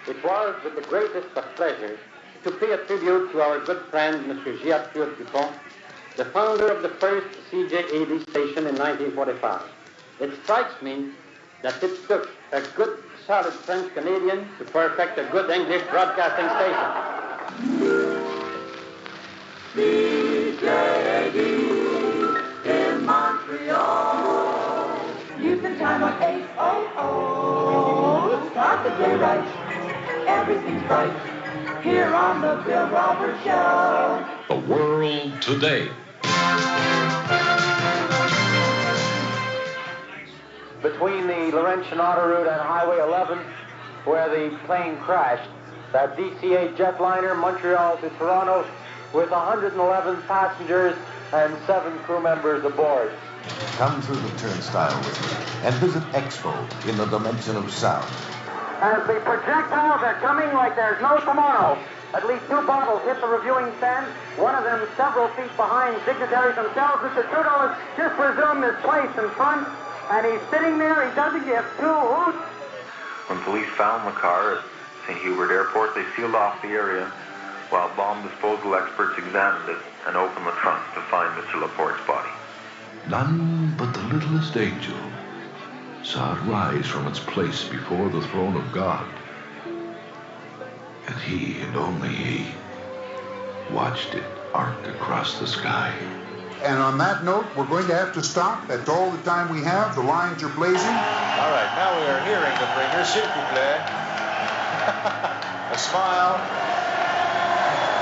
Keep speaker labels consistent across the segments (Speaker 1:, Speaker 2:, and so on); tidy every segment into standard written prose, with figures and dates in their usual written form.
Speaker 1: It was with the greatest of pleasure to pay a tribute to our good friend, Mr. Years, the founder of the first CJAD station in 1945. It strikes me that it took a good, solid French-Canadian to perfect a good English broadcasting station. CJAD in Montreal.
Speaker 2: Houston time on 8:00. Start the day right. Everything's right. Here on the Bill Roberts Show.
Speaker 3: The world today.
Speaker 4: Between the Laurentian Autoroute and Highway 11, where the plane crashed, that DC-8 jetliner, Montreal to Toronto, with 111 passengers and 7 crew members aboard.
Speaker 5: Come through the turnstile with me and visit Expo in the dimension of sound.
Speaker 4: As the projectiles are coming like there's no tomorrow, at least 2 bottles hit the reviewing stand, one of them several feet behind dignitaries themselves. Mr. Trudeau has just resumed his place in front, and he's sitting there. He doesn't give 2 hoots.
Speaker 6: When police found the car at St. Hubert Airport, they sealed off the area while bomb disposal experts examined it and opened the trunk to find Mr. Laporte's body.
Speaker 3: None but the littlest angel saw it rise from its place before the throne of God. And he, and only he, watched it arc across the sky.
Speaker 7: And on that note, we're going to have to stop. That's all the time we have. The lines are blazing.
Speaker 8: All right, now we are hearing the bringer. S'il vous plaît. A smile.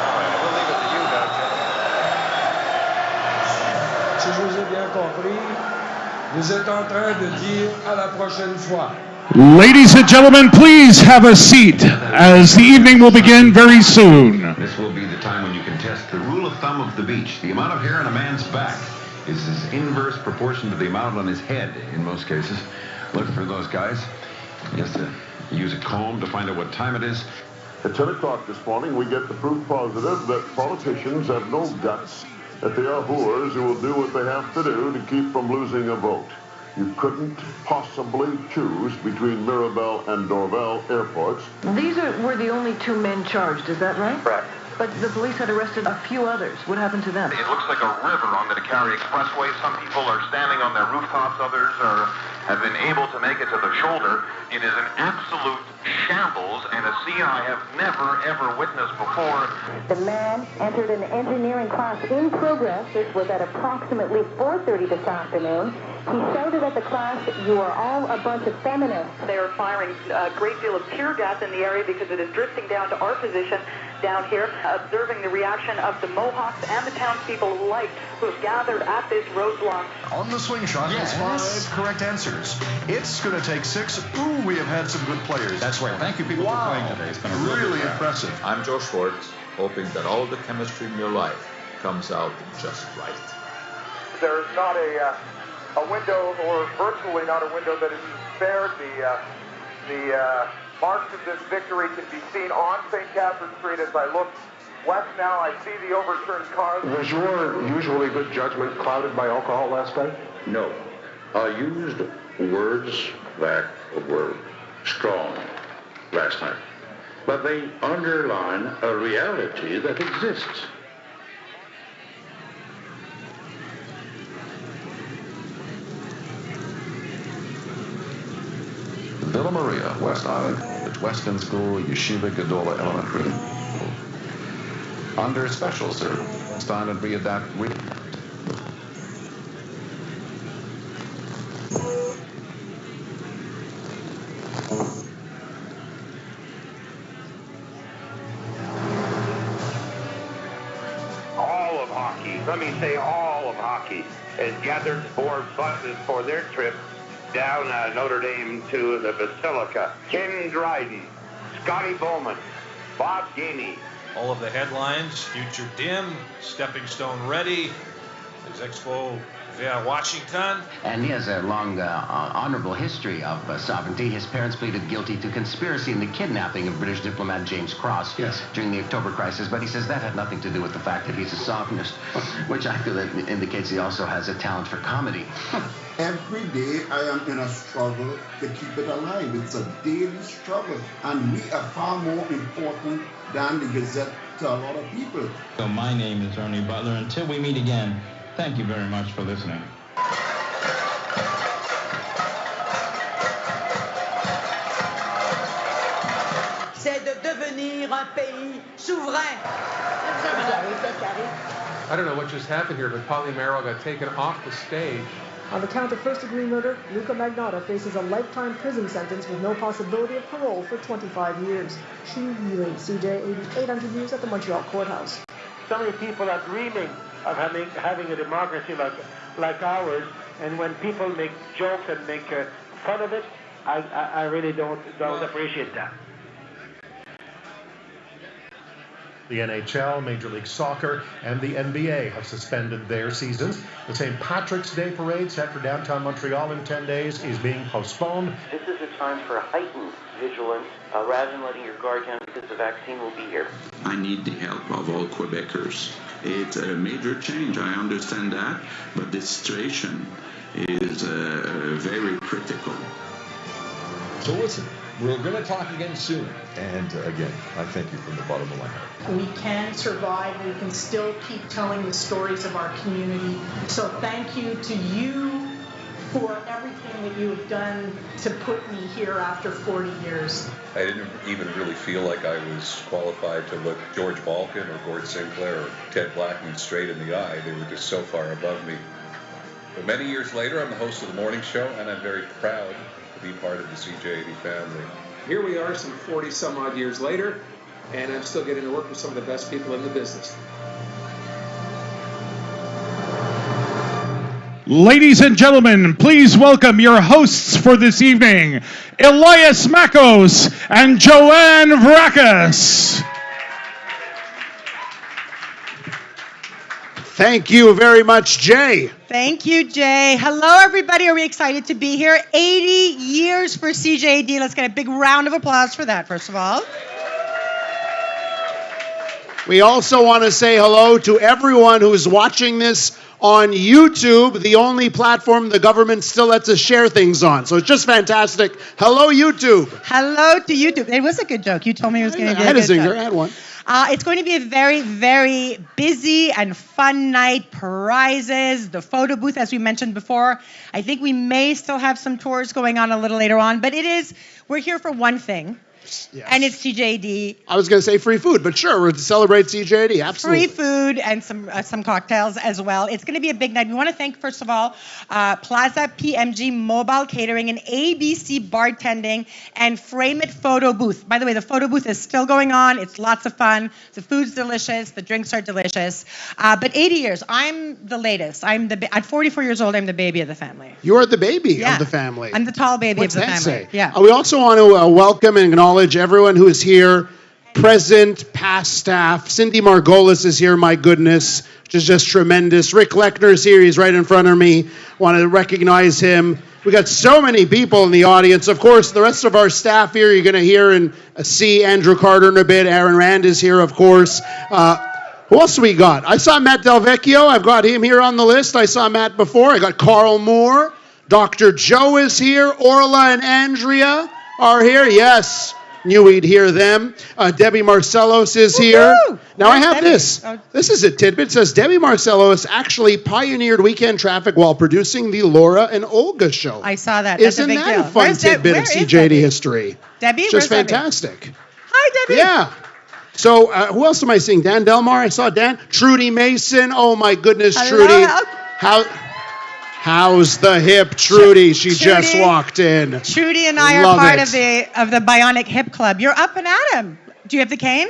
Speaker 8: All right, we'll leave it to you now, gentlemen.
Speaker 9: Si je vous ai bien compris, vous êtes en train de dire à la prochaine fois.
Speaker 10: Ladies and gentlemen, please have a seat as the evening will begin very soon.
Speaker 11: This will be the time when you can test the rule of thumb of the beach. The amount of hair on a man's back is his inverse proportion to the amount on his head in most cases. Look for those guys. He has to use a comb to find out what time it is.
Speaker 12: At 10 o'clock this morning, we get the proof positive that politicians have no guts, that they are whores who will do what they have to do to keep from losing a vote. You couldn't possibly choose between Mirabel and Dorval airports.
Speaker 13: These were the only 2 men charged, is that right?
Speaker 6: Correct.
Speaker 13: But the police had arrested a few others. What happened to them?
Speaker 6: It looks like a river on the Dakari Expressway. Some people are standing on their rooftops. Others have been able to make it to the shoulder. It is an absolute shambles and a scene I have never, ever witnessed before.
Speaker 14: The man entered an engineering class in progress. This was at approximately 4:30 this afternoon. He shouted at the class, "You are all a bunch of feminists."
Speaker 15: They are firing a great deal of tear gas in the area because it is drifting down to our position down here, observing the reaction of the Mohawks and the townspeople alike who have gathered at this roadblock.
Speaker 16: On the swing shot, yes. 5 correct answers. It's going to take 6. Ooh, we have had some good players.
Speaker 17: That's right. Thank you, people, for playing today. It's been a
Speaker 16: really impressive.
Speaker 17: I'm Joe Schwartz, hoping that all the chemistry in your life comes out just right.
Speaker 18: There's not a window, or virtually not a window, that is spared. The marks of this victory can be seen on St. Catherine Street. As I look west now, I see the overturned cars.
Speaker 19: Was your usually good judgment clouded by alcohol last night?
Speaker 20: No. I used words that were strong last night, but they underline a reality that exists.
Speaker 5: Villa Maria, West Island, at Weston School, Yeshiva Gedola Elementary. Under special service, and readapt
Speaker 21: all of hockey, let me say all of hockey, has gathered 4 buses for their trip down Notre Dame to the Basilica. Ken Dryden, Scotty Bowman, Bob Gainey.
Speaker 22: All of the headlines, Future Dim, Stepping Stone Ready, as Expo
Speaker 8: Yeah, Washington.
Speaker 1: And he has a long, honorable history of sovereignty. His parents pleaded guilty to conspiracy in the kidnapping of British diplomat James Cross during the October crisis, but he says that had nothing to do with the fact that he's a sovereignist, which I feel that indicates he also has a talent for comedy.
Speaker 22: Every day I am in a struggle to keep it alive. It's a daily struggle, and we are far more important than the Gazette to a lot of people.
Speaker 23: So my name is Ernie Butler. Until we meet again, thank you very much for listening.
Speaker 2: C'est de devenir un pays souverain.
Speaker 19: I don't know what just happened here, but Polly Merrill got taken off the stage.
Speaker 24: On the count of first-degree murder, Luca Magnotta faces a lifetime prison sentence with no possibility of parole for 25 years. Years of CJAD, 800 years at the Montreal courthouse.
Speaker 25: So many people are dreaming of having a democracy like ours, and when people make jokes and make fun of it, I really don't appreciate that.
Speaker 26: The NHL, Major League Soccer, and the NBA have suspended their seasons. The St. Patrick's Day parade set for downtown Montreal in 10 days is being postponed.
Speaker 27: This is a time for heightened vigilance rather than letting your guard down because the vaccine will be here.
Speaker 28: I need the help of all Quebecers. It's a major change, I understand that, but the situation is very critical.
Speaker 17: So listen, we're going to talk again soon. And again, I thank you from the bottom of my heart.
Speaker 29: We can survive. We can still keep telling the stories of our community. So thank you to you for everything that you have done to put me here after 40 years.
Speaker 30: I didn't even really feel like I was qualified to look George Balkan or Gord Sinclair or Ted Blackman straight in the eye. They were just so far above me. But many years later, I'm the host of the morning show, and I'm very proud to be part of the CJAD family.
Speaker 19: Here we are some 40-some-odd years later, and I'm still getting to work with some of the best people in the business.
Speaker 10: Ladies and gentlemen, please welcome your hosts for this evening, Elias Makos and Joanne Vrakas.
Speaker 31: Thank you very much, Jay.
Speaker 32: Thank you, Jay. Hello, everybody. Are we excited to be here? 80 years for CJAD. Let's get a big round of applause for that, first of all.
Speaker 31: We also want to say hello to everyone who's watching this on YouTube, the only platform the government still lets us share things on. So it's just fantastic. Hello, YouTube.
Speaker 32: Hello to YouTube. It was a good joke. You told me it was going to be a good joke.
Speaker 31: I had one.
Speaker 32: It's going to be a very, very busy and fun night. Prizes, the photo booth, as we mentioned before. I think we may still have some tours going on a little later on, but we're here for one thing. Yes. And it's CJAD.
Speaker 31: I was going to say free food, but sure, we're to celebrate CJAD, absolutely.
Speaker 32: Free food and some cocktails as well. It's going to be a big night. We want to thank, first of all, Plaza PMG Mobile Catering and ABC Bartending and Frame It Photo Booth. By the way, the photo booth is still going on. It's lots of fun. The food's delicious. The drinks are delicious. But 80 years, I'm the latest. At 44 years old, I'm the baby of the family.
Speaker 31: You are the baby of the family.
Speaker 32: I'm the tall baby of the family.
Speaker 31: What's that say?
Speaker 32: Yeah.
Speaker 31: We also want to welcome and acknowledge everyone who is here, present, past staff. Cindy Margolis is here, my goodness, which is just tremendous. Rick Lechner is here. He's right in front of me. Want to recognize him. We got so many people in the audience. Of course, the rest of our staff here, you're going to hear and see Andrew Carter in a bit. Aaron Rand is here, of course. Who else we got? I saw Matt Del Vecchio. I've got him here on the list. I saw Matt before. I got Carl Moore. Dr. Joe is here. Orla and Andrea are here. Yes. Knew we'd hear them. Debbie Marcellos is here. Now I have this. This is a tidbit. It says Debbie Marcellos actually pioneered weekend traffic while producing the Laura and Olga show.
Speaker 32: I saw that.
Speaker 31: Isn't that a fun tidbit of CJAD history?
Speaker 32: Debbie?
Speaker 31: Just fantastic.
Speaker 32: Hi, Debbie.
Speaker 31: Yeah. So who else am I seeing? Dan Delmar. I saw Dan. Trudy Mason. Oh my goodness, Trudy. How's the hip, Trudy? She just walked in.
Speaker 32: Trudy and I are part of the Bionic Hip Club. You're up and at 'em. Do you have the cane?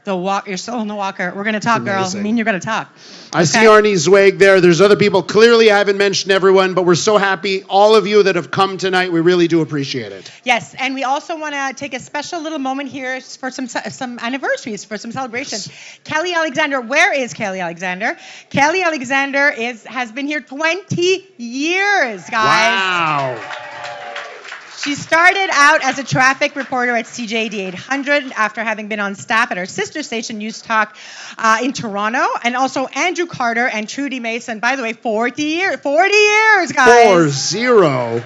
Speaker 32: You're still in the walker. We're going to talk, girl. I mean, you're going to talk.
Speaker 31: I see Arnie Zweig there. There's other people. Clearly, I haven't mentioned everyone, but we're so happy. All of you that have come tonight, we really do appreciate it.
Speaker 32: Yes, and we also want to take a special little moment here for some anniversaries, for some celebrations. Yes. Kelly Alexander, where is Kelly Alexander? Kelly Alexander has been here 20 years, guys.
Speaker 31: Wow.
Speaker 32: She started out as a traffic reporter at CJAD 800 after having been on staff at our sister station News Talk in Toronto, and also Andrew Carter and Trudy Mason. By the way, 40 years, guys.
Speaker 31: 40.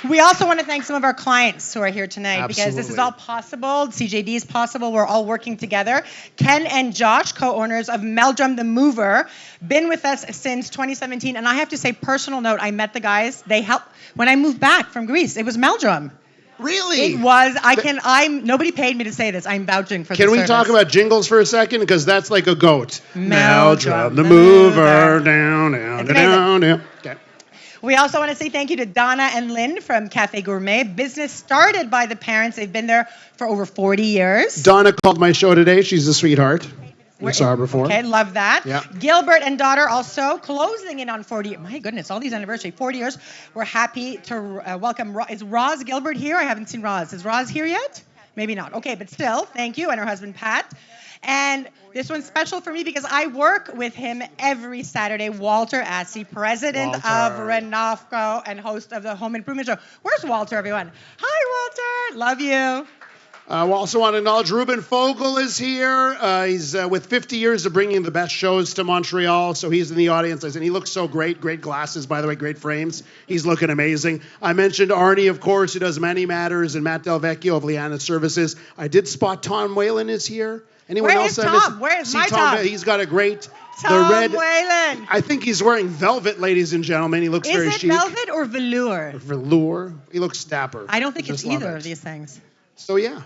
Speaker 32: We also want to thank some of our clients who are here tonight.
Speaker 31: Absolutely.
Speaker 32: Because this is all possible. CJD is possible. We're all working together. Ken and Josh, co-owners of Meldrum the Mover, been with us since 2017. And I have to say, personal note, I met the guys. They helped when I moved back from Greece. It was Meldrum.
Speaker 31: Really?
Speaker 32: It was. Nobody paid me to say this. I'm vouching for this.
Speaker 31: Can we talk about jingles for a second? Because that's like a goat. Meldrum the Mover, down. Okay.
Speaker 32: We also want to say thank you to Donna and Lynn from Cafe Gourmet. Business started by the parents. They've been there for over 40 years.
Speaker 31: Donna called my show today. She's a sweetheart. We saw her before.
Speaker 32: Okay, love that.
Speaker 31: Yeah.
Speaker 32: Gilbert and daughter also closing in on 40. My goodness, all these anniversaries, 40 years. We're happy to welcome. Is Roz Gilbert here? I haven't seen Roz. Is Roz here yet? Maybe not. Okay, but still, thank you. And her husband, Pat. And this one's special for me because I work with him every Saturday. Walter Assey, president of Renofco and host of the Home Improvement Show. Where's Walter, everyone? Hi, Walter. Love you.
Speaker 31: We also want to acknowledge Ruben Fogel is here. He's with 50 years of bringing the best shows to Montreal, so he's in the audience. I said he looks so great. Great glasses, by the way, great frames. He's looking amazing. I mentioned Arnie, of course, who does Many Matters, and Matt Delvecchio of Liana Services. I did spot Tom Whalen is here. Anyone
Speaker 32: Where
Speaker 31: else?
Speaker 32: Is Tom? Where is my Tom?
Speaker 31: He's got a great...
Speaker 32: Tom
Speaker 31: red,
Speaker 32: Whalen.
Speaker 31: I think he's wearing velvet, ladies and gentlemen. He looks very chic.
Speaker 32: Is it velvet or velour?
Speaker 31: Velour. He looks dapper.
Speaker 32: I don't think it's either of these things.
Speaker 31: So, yeah.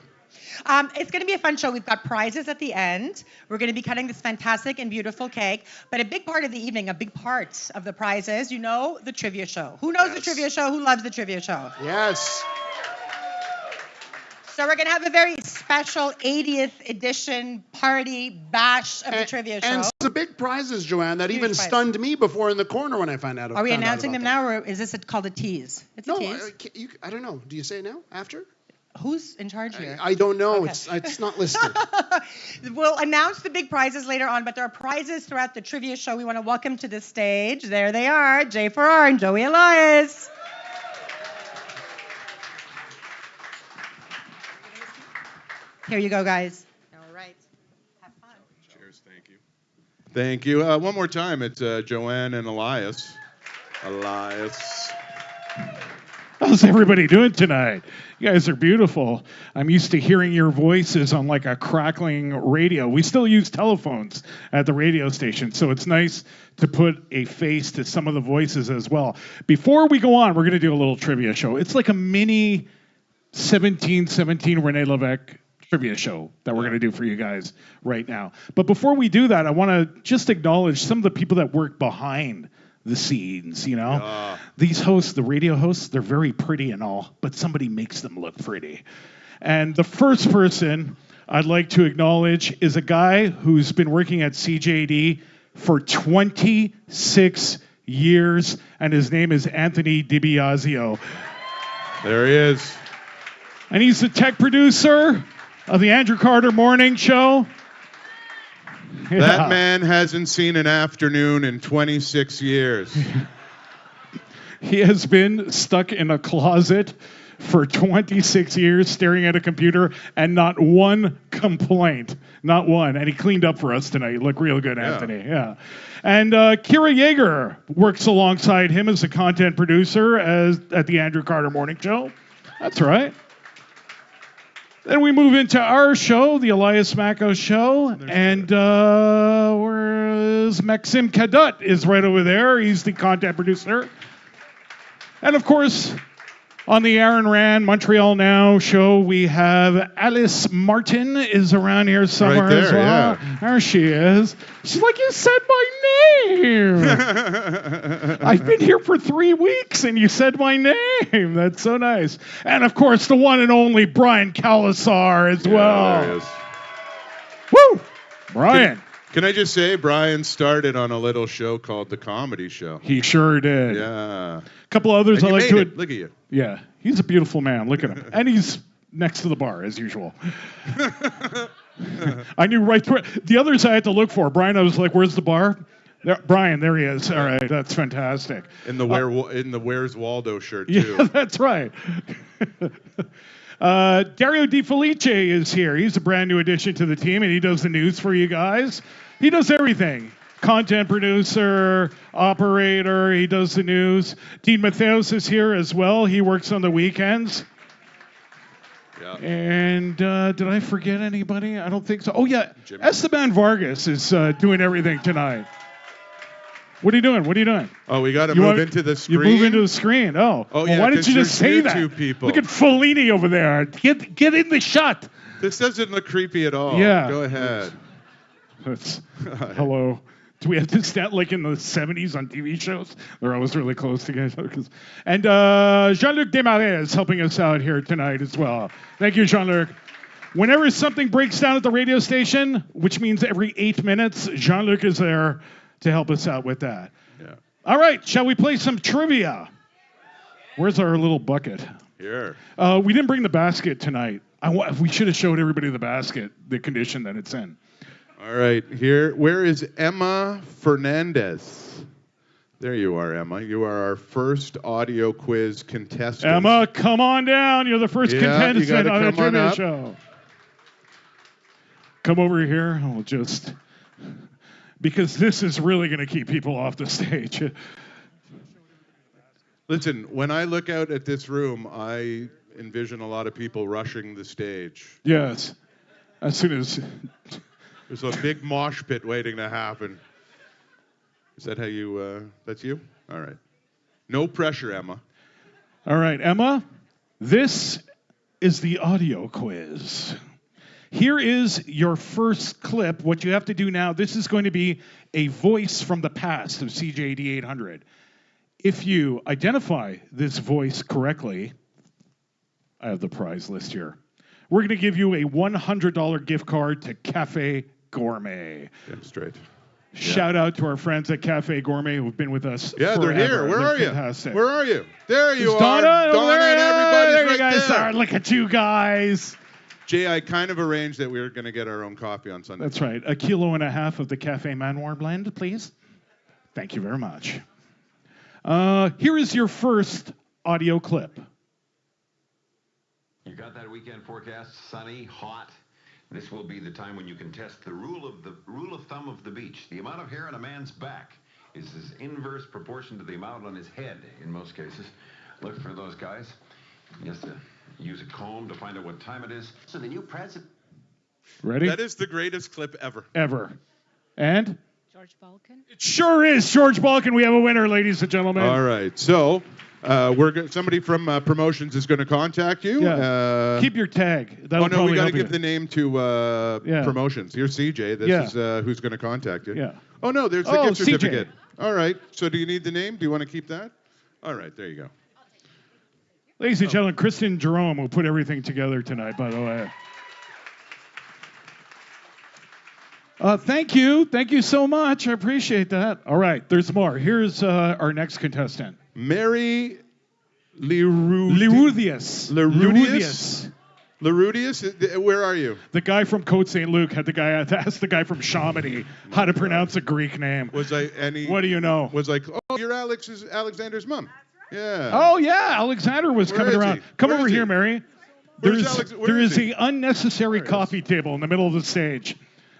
Speaker 32: It's going to be a fun show. We've got prizes at the end. We're going to be cutting this fantastic and beautiful cake. But a big part of the evening, a big part of the prizes, the trivia show. Who knows the trivia show? Who loves the trivia show?
Speaker 31: Yes.
Speaker 32: So we're going to have a very special 80th edition party bash of the trivia show.
Speaker 31: And some big prizes, Joanne, that even stunned me before in the corner when I found out.
Speaker 32: Are we announcing them now, or is this called a tease? It's a tease.
Speaker 31: I don't know. Do you say it now? After?
Speaker 32: Who's in charge here?
Speaker 31: I don't know.
Speaker 32: Okay.
Speaker 31: It's not listed.
Speaker 32: We'll announce the big prizes later on, but there are prizes throughout the trivia show. We want to welcome to the stage. There they are, Jay Farrar and Joey Elias. Here you go, guys. All right. Have fun.
Speaker 3: Cheers. Thank you. Thank you. One more time. It's Joanne and Elias.
Speaker 10: How's everybody doing tonight? You guys are beautiful. I'm used to hearing your voices on like a crackling radio. We still use telephones at the radio station, so it's nice to put a face to some of the voices as well. Before we go on, we're going to do a little trivia show. It's like a mini 1717 Rene Levesque trivia show that we're going to do for you guys right now. But before we do that, I want to just acknowledge some of the people that work behind the scenes, These hosts, the radio hosts, they're very pretty and all, but somebody makes them look pretty. And the first person I'd like to acknowledge is a guy who's been working at CJAD for 26 years, and his name is Anthony DiBiasio.
Speaker 3: There he is.
Speaker 10: And he's the tech producer of the Andrew Carter Morning Show. Yeah.
Speaker 3: That man hasn't seen an afternoon in 26 years.
Speaker 10: He has been stuck in a closet for 26 years staring at a computer and not one complaint. Not one. And he cleaned up for us tonight. You look real good, Anthony. Yeah. And Kira Yeager works alongside him as a content producer at the Andrew Carter Morning Show. That's right. Then we move into our show, the Elias Macos Show, and where's Maxim Kadut is right over there. He's the content producer. And of course, On the Aaron Rand Montreal Now show, we have Alice Martin is around here somewhere
Speaker 3: Right there,
Speaker 10: as well.
Speaker 3: yeah.
Speaker 10: There she is. She's like, you said my name. I've been here for 3 weeks and you said my name. That's so nice. And of course, the one and only Brian Calasar as well.
Speaker 3: There he is.
Speaker 10: Woo! Brian.
Speaker 3: Can I just say, Brian started on a little show called The Comedy Show.
Speaker 10: He sure did.
Speaker 3: Yeah.
Speaker 10: A couple others
Speaker 3: And
Speaker 10: I
Speaker 3: you
Speaker 10: like
Speaker 3: made
Speaker 10: to.
Speaker 3: it. Look at you.
Speaker 10: Yeah, he's a beautiful man. Look at him. And he's next to the bar, as usual. I knew right through it. The others I had to look for. Brian, I was like, where's the bar? There, Brian, there he is. All right, that's fantastic.
Speaker 3: In the Where's Waldo shirt, too.
Speaker 10: Yeah, that's right. Dario Di Felice is here. He's a brand new addition to the team, and he does the news for you guys. He does everything. Content producer, operator, he does the news. Dean Matheos is here as well. He works on the weekends.
Speaker 3: Yeah.
Speaker 10: And did I forget anybody? I don't think so. Oh, yeah.
Speaker 3: Jimmy.
Speaker 10: Esteban Vargas is doing everything tonight. What are you doing? What are you doing?
Speaker 3: Oh, we got to move into the screen.
Speaker 10: You move into the screen. Oh.
Speaker 3: Oh,
Speaker 10: well,
Speaker 3: yeah,
Speaker 10: why didn't you just say that?
Speaker 3: two people.
Speaker 10: Look at Fellini over there. Get in the shot.
Speaker 3: This doesn't look creepy at all.
Speaker 10: Yeah.
Speaker 3: Go ahead.
Speaker 10: Hello. Do we have to stand like in the 70s on TV shows? They're always really close together. And Jean-Luc Desmarais is helping us out here tonight as well. Thank you, Jean-Luc. Whenever something breaks down at the radio station, which means every 8 minutes, Jean-Luc is there to help us out with that.
Speaker 3: Yeah.
Speaker 10: All right, shall we play some trivia? Where's our little bucket?
Speaker 3: Here.
Speaker 10: We didn't bring the basket tonight. We should have showed everybody the basket, the condition that it's in.
Speaker 3: All right, here. Where is Emma Fernandez? There you are, Emma. You are our first audio quiz contestant.
Speaker 10: Emma, come on down. You're the first contestant on the trivia show. Come over here. I'll just... Because this is really going to keep people off the stage.
Speaker 3: Listen, when I look out at this room, I envision a lot of people rushing the stage.
Speaker 10: Yes. As soon as...
Speaker 3: There's a big mosh pit waiting to happen. Is that how you, that's you? All right. No pressure, Emma.
Speaker 10: All right, Emma, this is the audio quiz. Here is your first clip. What you have to do now, this is going to be a voice from the past of CJAD 800. If you identify this voice correctly, I have the prize list here. We're going to give you a $100 gift card to Cafe Gourmet.
Speaker 3: Get straight.
Speaker 10: Shout out to our friends at Cafe Gourmet who've been with us
Speaker 3: Yeah,
Speaker 10: forever.
Speaker 3: they're here. Where
Speaker 10: They're
Speaker 3: are you?
Speaker 10: fantastic.
Speaker 3: Where are you? There you are.
Speaker 10: Donna
Speaker 3: And everybody's
Speaker 10: there you
Speaker 3: right
Speaker 10: guys
Speaker 3: there.
Speaker 10: are. Look at you guys.
Speaker 3: Jay, I kind of arranged that we were going to get our own coffee on Sunday.
Speaker 10: That's right. 1.5 kilos of the Cafe Manoir blend, please. Thank you very much. Here is your first audio clip.
Speaker 4: You got that weekend forecast? Sunny, hot. This will be the time when you can test the rule of thumb of the beach. The amount of hair on a man's back is his inverse proportion to the amount on his head in most cases. Look for those guys. He has to use a comb to find out what time it is. So the new president.
Speaker 10: Ready?
Speaker 3: That is the greatest clip ever.
Speaker 10: Ever. And?
Speaker 6: George Balkan.
Speaker 10: It sure is George Balkan. We have a winner, ladies and gentlemen.
Speaker 3: All right. So somebody from promotions is going to contact you.
Speaker 10: Yeah. Keep your tag. That'll
Speaker 3: we got to
Speaker 10: help
Speaker 3: give
Speaker 10: you.
Speaker 3: the name to promotions. Here's CJ. This is who's going to contact you.
Speaker 10: Yeah.
Speaker 3: Oh, no, there's the gift certificate.
Speaker 10: CJ.
Speaker 3: All right. So do you need the name? Do you want to keep that? All right. There you go.
Speaker 10: Ladies and gentlemen, Kristen Jerome will put everything together tonight, by the way. Thank you. Thank you so much. I appreciate that. All right, there's more. Here's our next contestant.
Speaker 3: Mary Lerudius. Lerudius? Where are you?
Speaker 10: The guy from Côte St. Luc had asked the guy from Chamonix how to pronounce a Greek name.
Speaker 3: What do
Speaker 10: you know?
Speaker 3: Was like, oh, you're Alexander's mom. Yeah.
Speaker 10: Oh, yeah. Alexander was coming around.
Speaker 3: He?
Speaker 10: Come
Speaker 3: Where
Speaker 10: over
Speaker 3: is
Speaker 10: here,
Speaker 3: he?
Speaker 10: Mary.
Speaker 3: There
Speaker 10: is the unnecessary coffee table in the middle of the stage.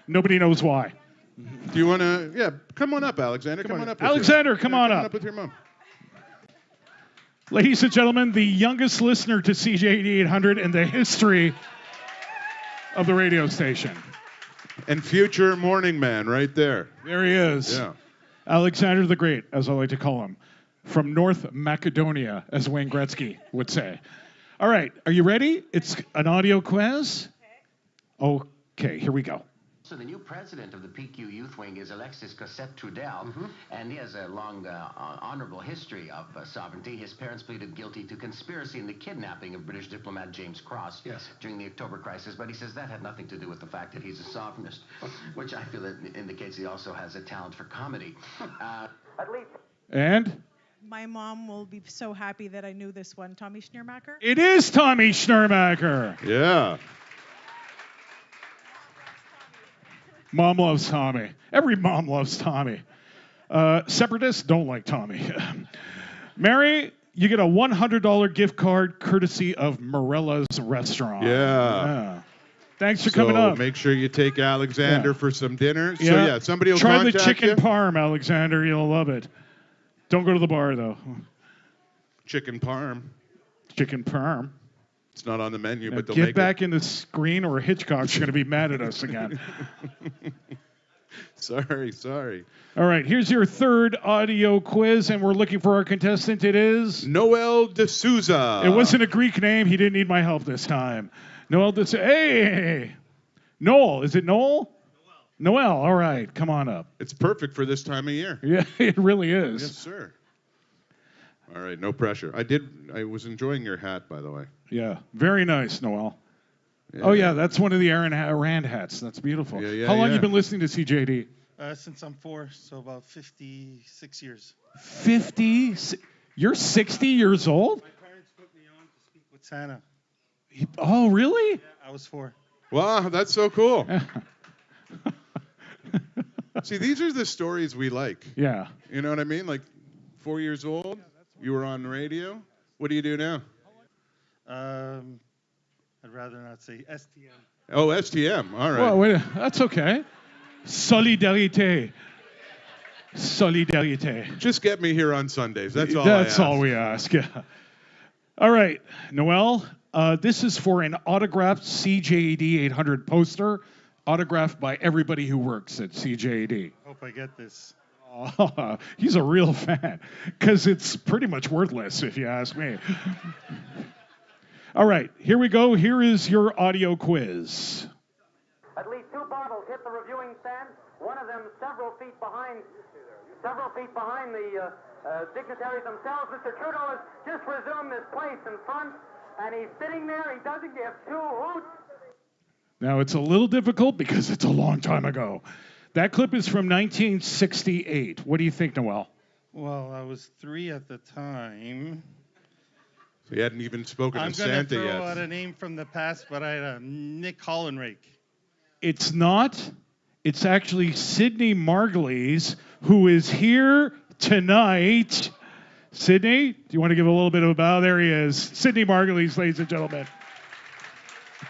Speaker 10: Nobody knows why.
Speaker 3: Do you want to? Yeah, come on up, Alexander. Come on up.
Speaker 10: Alexander, come on up.
Speaker 3: With your mom.
Speaker 10: Ladies and gentlemen, the youngest listener to CJAD 800 in the history of the radio station.
Speaker 3: And future morning man right there.
Speaker 10: There he is.
Speaker 3: Yeah.
Speaker 10: Alexander the Great, as I like to call him. from North Macedonia, as Wayne Gretzky would say. All right, are you ready? It's an audio quiz. Okay, here we go.
Speaker 1: So the new president of the PQ Youth Wing is Alexis Cossette-Trudel, and he has a long, honorable history of sovereignty. His parents pleaded guilty to conspiracy in the kidnapping of British diplomat James Cross during the October crisis, but he says that had nothing to do with the fact that he's a sovereignist, which I feel indicates he also has a talent for comedy.
Speaker 25: At least.
Speaker 10: And?
Speaker 5: My mom will be so happy that I knew this one. Tommy Schneermacher?
Speaker 10: It is Tommy Schneermacher.
Speaker 3: Yeah.
Speaker 10: Mom loves Tommy. Every mom loves Tommy. Separatists don't like Tommy. Mary, you get a $100 gift card courtesy of Morella's Restaurant.
Speaker 3: Yeah.
Speaker 10: Thanks for coming up.
Speaker 3: Make sure you take Alexander for some dinner.
Speaker 10: Yeah.
Speaker 3: So, yeah, somebody will
Speaker 10: Try
Speaker 3: contact
Speaker 10: the chicken
Speaker 3: you.
Speaker 10: parm, Alexander. You'll love it. Don't go to the bar, though.
Speaker 3: Chicken parm.
Speaker 10: Chicken parm.
Speaker 3: It's not on the menu,
Speaker 10: Now
Speaker 3: but they'll
Speaker 10: get
Speaker 3: make
Speaker 10: back in the screen or Hitchcock's going to be mad at us again.
Speaker 3: Sorry.
Speaker 10: All right, here's your third audio quiz, and we're looking for our contestant. It is
Speaker 3: Noel D'Souza.
Speaker 10: It wasn't a Greek name. He didn't need my help this time. Noel D'Souza. Hey! Noel. Is it Noel? Noel. All right, come on up.
Speaker 3: It's perfect for this time of year.
Speaker 10: Yeah, it really is.
Speaker 3: Yes, sir. All right, no pressure. I was enjoying your hat, by the way.
Speaker 10: Yeah, very nice, Noel.
Speaker 3: Yeah.
Speaker 10: Oh, yeah, that's one of the Rand hats. That's beautiful.
Speaker 3: Yeah,
Speaker 10: How long you been listening to CJAD?
Speaker 6: Since I'm 4, so about 56 years.
Speaker 10: 50? You're 60 years old?
Speaker 6: My parents put me on to speak with Santa.
Speaker 10: Oh, really?
Speaker 6: Yeah, I was 4.
Speaker 3: Wow, that's so cool. See, these are the stories we like.
Speaker 10: Yeah.
Speaker 3: You know what I mean? Like 4 years old, you were on the radio. What do you do now?
Speaker 6: I'd rather not say STM.
Speaker 3: Oh, STM. All right.
Speaker 10: Well, wait, that's okay. Solidarité.
Speaker 3: Just get me here on Sundays. That's all
Speaker 10: That's
Speaker 3: I ask.
Speaker 10: all we ask. Yeah. All right, Noel. This is for an autographed CJAD 800 poster, autographed by everybody who works at CJAD.
Speaker 6: Hope I get this.
Speaker 10: Oh, he's a real fan, because it's pretty much worthless, if you ask me. All right, here we go. Here is your audio quiz.
Speaker 25: At least 2 bottles hit the reviewing stand. One of them several feet behind the dignitaries themselves. Mr. Trudeau has just resumed his place in front, and he's sitting there. He doesn't give 2 hoots.
Speaker 10: Now, it's a little difficult because it's a long time ago. That clip is from 1968. What do you think, Noel?
Speaker 6: Well, I was 3 at the time.
Speaker 3: So you hadn't even spoken to Santa yet.
Speaker 6: I'm going to throw out a name from the past, but I had Nick Hollenrake.
Speaker 10: It's not. It's actually Sidney Margulies, who is here tonight. Sidney, do you want to give a little bit of a bow? There he is. Sidney Margulies, ladies and gentlemen.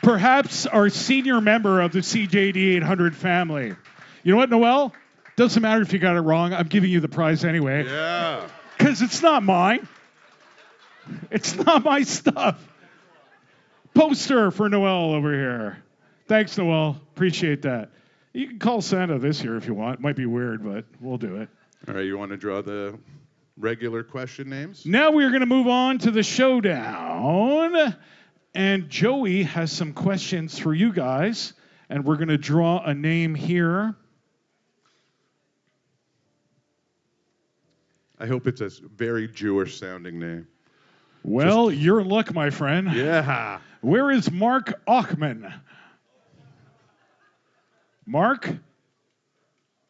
Speaker 10: Perhaps our senior member of the CJAD 800 family. You know what, Noel? Doesn't matter if you got it wrong. I'm giving you the prize anyway.
Speaker 3: Yeah.
Speaker 10: Because it's not mine. It's not my stuff. Poster for Noel over here. Thanks, Noel. Appreciate that. You can call Santa this year if you want. Might be weird, but we'll do it.
Speaker 3: All right, you want to draw the regular question names?
Speaker 10: Now we're going to move on to the showdown. And Joey has some questions for you guys. And we're going to draw a name here.
Speaker 3: I hope it's a very Jewish sounding name.
Speaker 10: Well, you're in luck, my friend.
Speaker 3: Yeah.
Speaker 10: Where is Mark Ochman? Mark?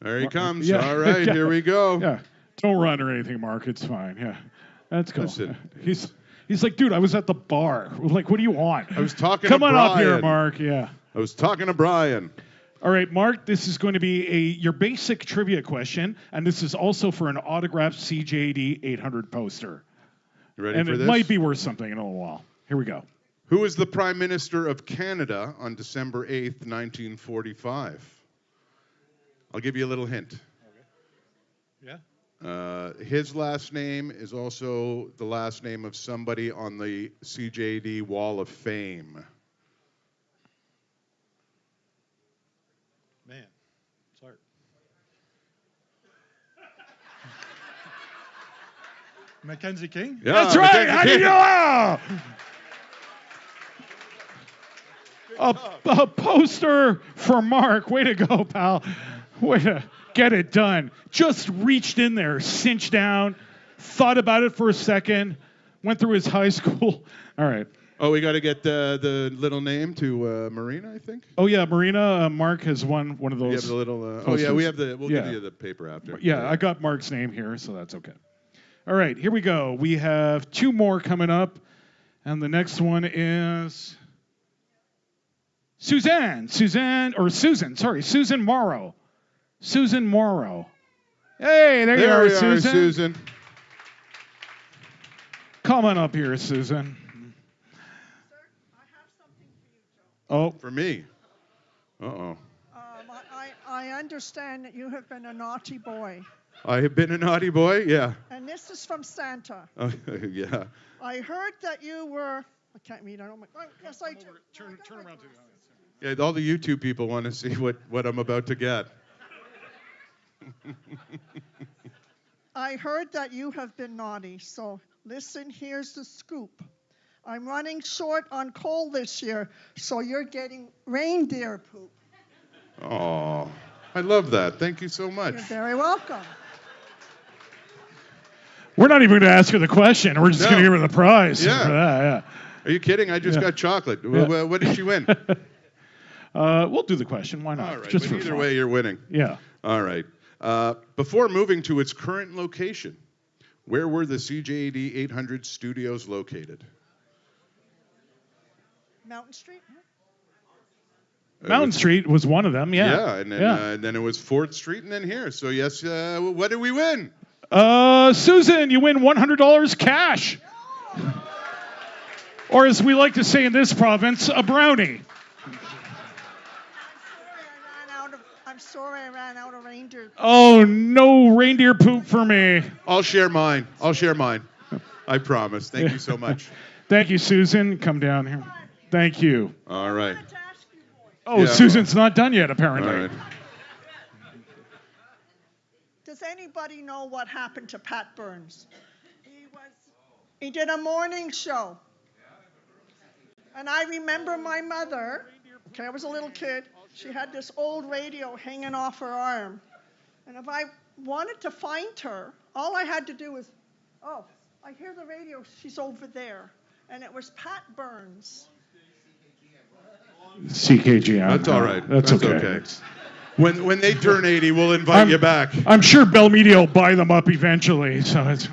Speaker 3: There he comes.
Speaker 10: Yeah.
Speaker 3: All right,
Speaker 10: Yeah.
Speaker 3: here we go.
Speaker 10: Yeah. Don't run or anything, Mark. It's fine. Yeah. That's cool.
Speaker 3: Listen.
Speaker 10: He's like, dude, I was at the bar. Like, what do you want?
Speaker 3: I was talking
Speaker 10: Come
Speaker 3: to
Speaker 10: on
Speaker 3: Brian.
Speaker 10: up here, Mark. Yeah.
Speaker 3: I was talking to Brian.
Speaker 10: All right, Mark, this is going to be your basic trivia question, and this is also for an autographed CJAD 800 poster.
Speaker 3: You ready
Speaker 10: and
Speaker 3: for
Speaker 10: it
Speaker 3: this?
Speaker 10: might be worth something in a little while. Here we go.
Speaker 3: Who was the Prime Minister of Canada on December 8th, 1945? I'll give you a little hint.
Speaker 6: Yeah.
Speaker 3: His last name is also the last name of somebody on the CJAD Wall of Fame.
Speaker 6: Man, it's hard.
Speaker 7: Mackenzie King?
Speaker 3: Yeah,
Speaker 10: That's right.
Speaker 3: Mackenzie
Speaker 10: How do you
Speaker 3: King.
Speaker 10: know? A poster for Mark. Way to go, pal. Way to get it done. Just reached in there, cinched down, thought about it for a second, went through his high school. All right.
Speaker 3: Oh, we got to get the little name to Marina, I think.
Speaker 10: Oh yeah, Marina. Mark has won one of those.
Speaker 3: You have the little.
Speaker 10: posters.
Speaker 3: Oh yeah, we have the. We'll give you the paper after.
Speaker 10: Yeah, I got Mark's name here, so that's okay. All right, here we go. We have two more coming up, and the next one is Susan Morrow. Susan Morrow. Hey, there you are, Susan.
Speaker 3: Susan.
Speaker 10: Come on up here, Susan. Oh,
Speaker 3: for me. Uh-oh.
Speaker 8: I understand that you have been a naughty boy.
Speaker 3: I have been a naughty boy, yeah.
Speaker 8: And this is from Santa.
Speaker 3: Yeah.
Speaker 8: I heard that you were. I can't read. I don't. Yes, I do.
Speaker 10: Turn around to
Speaker 3: Yeah, all the YouTube people want to see what I'm about to get.
Speaker 8: I heard that you have been naughty, so listen, here's the scoop. I'm running short on coal this year, so you're getting reindeer poop.
Speaker 3: Oh, I love that. Thank you so much.
Speaker 8: You're very welcome.
Speaker 10: We're not even going to ask her the question. We're just going to give her the prize.
Speaker 3: Yeah.
Speaker 10: For that, yeah.
Speaker 3: Are you kidding? I just got chocolate.
Speaker 10: Yeah.
Speaker 3: What did she win?
Speaker 10: We'll do the question. Why not?
Speaker 3: All right,
Speaker 10: Just
Speaker 3: but
Speaker 10: for
Speaker 3: either
Speaker 10: fun.
Speaker 3: way, you're winning.
Speaker 10: Yeah.
Speaker 3: All right. Before moving to its current location, where were the CJAD 800 studios located?
Speaker 8: Mountain Street?
Speaker 10: Mountain Street was one of them, yeah.
Speaker 3: Yeah, and then it was 4th Street and then here. So, yes, what did we win?
Speaker 10: Susan, you win $100 cash. Or as we like to say in this province, a brownie.
Speaker 8: I'm sorry I ran out of reindeer poop.
Speaker 10: Oh, no reindeer poop for me.
Speaker 3: I'll share mine. I promise. Thank you so much.
Speaker 10: Thank you, Susan. Come down here. Thank you.
Speaker 3: All right.
Speaker 10: Oh,
Speaker 3: Yeah.
Speaker 10: Susan's not done yet, apparently.
Speaker 3: All right.
Speaker 8: Does anybody know what happened to Pat Burns? He did a morning show. And I remember my mother, I was a little kid, she had this old radio hanging off her arm. And if I wanted to find her, all I had to do was, I hear the radio, she's over there. And it was Pat Burns.
Speaker 10: CKGM.
Speaker 3: That's all right.
Speaker 10: That's okay.
Speaker 3: When they turn 80, we'll invite you back.
Speaker 10: I'm sure Bell Media will buy them up eventually. So it's.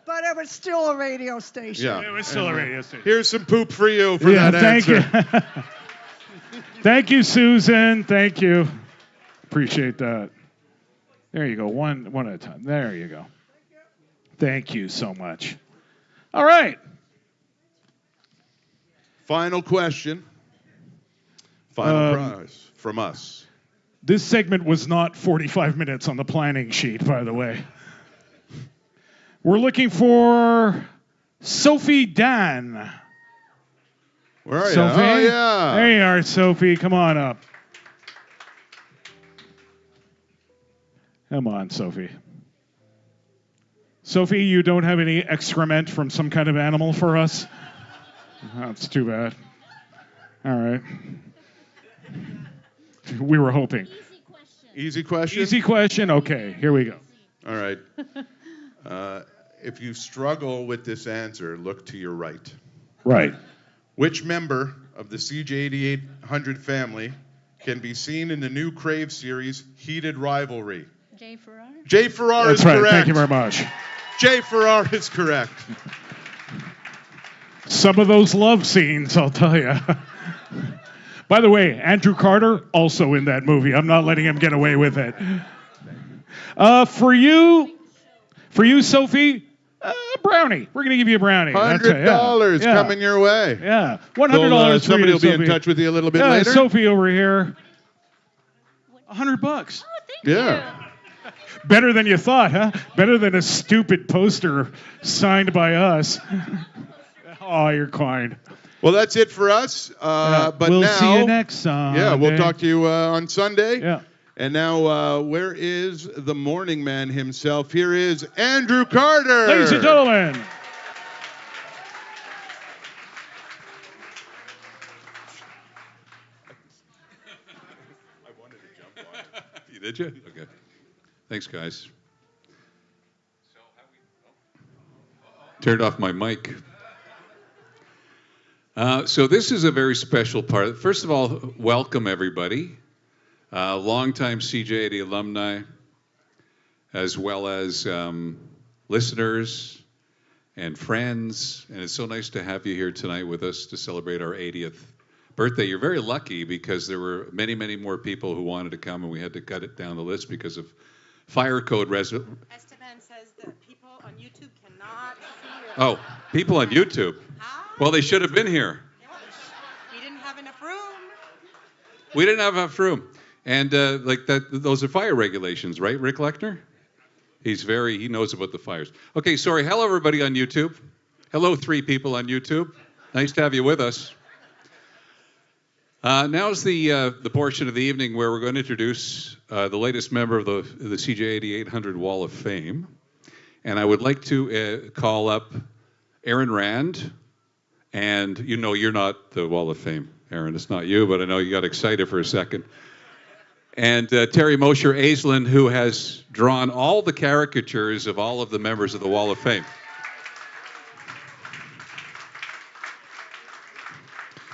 Speaker 8: But it was still a radio station.
Speaker 3: Yeah.
Speaker 10: It was still a radio station.
Speaker 3: Here's some poop for you for that answer.
Speaker 10: Thank you. Thank you, Susan. Thank you. Appreciate that. There you go. One at a time. There you go. Thank you so much. All right.
Speaker 3: Final question. Final prize from us.
Speaker 10: This segment was not 45 minutes on the planning sheet, by the way. We're looking for Sophie Dan.
Speaker 3: Where are you?
Speaker 10: Sophie?
Speaker 3: Oh, yeah.
Speaker 10: There you are, Sophie. Come on up. Come on, Sophie. Sophie, you don't have any excrement from some kind of animal for us? That's too bad. All right. We were hoping.
Speaker 3: Easy question?
Speaker 10: Easy question? Okay, here we go.
Speaker 3: All right. If you struggle with this answer, look to your right.
Speaker 10: Right.
Speaker 3: Which member of the CJAD 800 family can be seen in the new Crave series, Heated Rivalry?
Speaker 9: Jay Farrar?
Speaker 3: Jay Farrar
Speaker 10: That's
Speaker 3: is
Speaker 10: right.
Speaker 3: correct.
Speaker 10: Thank you very much.
Speaker 3: Jay Farrar is correct.
Speaker 10: Some of those love scenes, I'll tell you. By the way, Andrew Carter, also in that movie. I'm not letting him get away with it. For you, Sophie, a brownie. We're going to give you a brownie.
Speaker 3: $100 coming your way.
Speaker 10: Yeah, $100 for
Speaker 3: somebody
Speaker 10: you,
Speaker 3: will be
Speaker 10: Sophie.
Speaker 3: in touch with you a little bit later.
Speaker 10: Sophie over here. $100.
Speaker 9: Oh, thank
Speaker 3: Yeah.
Speaker 9: you.
Speaker 10: Better than you thought, huh? Better than a stupid poster signed by us. Oh, you're kind.
Speaker 3: Well, that's it for us. But
Speaker 10: we'll
Speaker 3: now,
Speaker 10: see you next Sunday.
Speaker 3: Yeah, we'll talk to you on Sunday.
Speaker 10: Yeah.
Speaker 3: And now, where is the morning man himself? Here is Andrew Carter.
Speaker 10: Ladies and gentlemen.
Speaker 7: You did you? Okay. Thanks, guys. Turned off my mic. So this is a very special part. First of all, welcome everybody. Longtime CJAD alumni, as well as listeners and friends. And it's so nice to have you here tonight with us to celebrate our 80th birthday. You're very lucky because there were many, many more people who wanted to come, and we had to cut it down the list because of fire code
Speaker 32: Esteban says that people on YouTube cannot see you.
Speaker 7: Oh, people on YouTube. Well, they should have been here.
Speaker 32: We didn't have enough room.
Speaker 7: We didn't have enough room. And like that, those are fire regulations, right, Rick Lechner? He knows about the fires. Okay, sorry. Hello, everybody on YouTube. Hello, 3 people on YouTube. Nice to have you with us. Now's the portion of the evening where we're going to introduce the latest member of the CJAD 800 Wall of Fame. And I would like to call up Aaron Rand. And you know you're not the Wall of Fame, Aaron. It's not you, but I know you got excited for a second. And Terry Mosher Aislinn, who has drawn all the caricatures of all of the members of the Wall of Fame.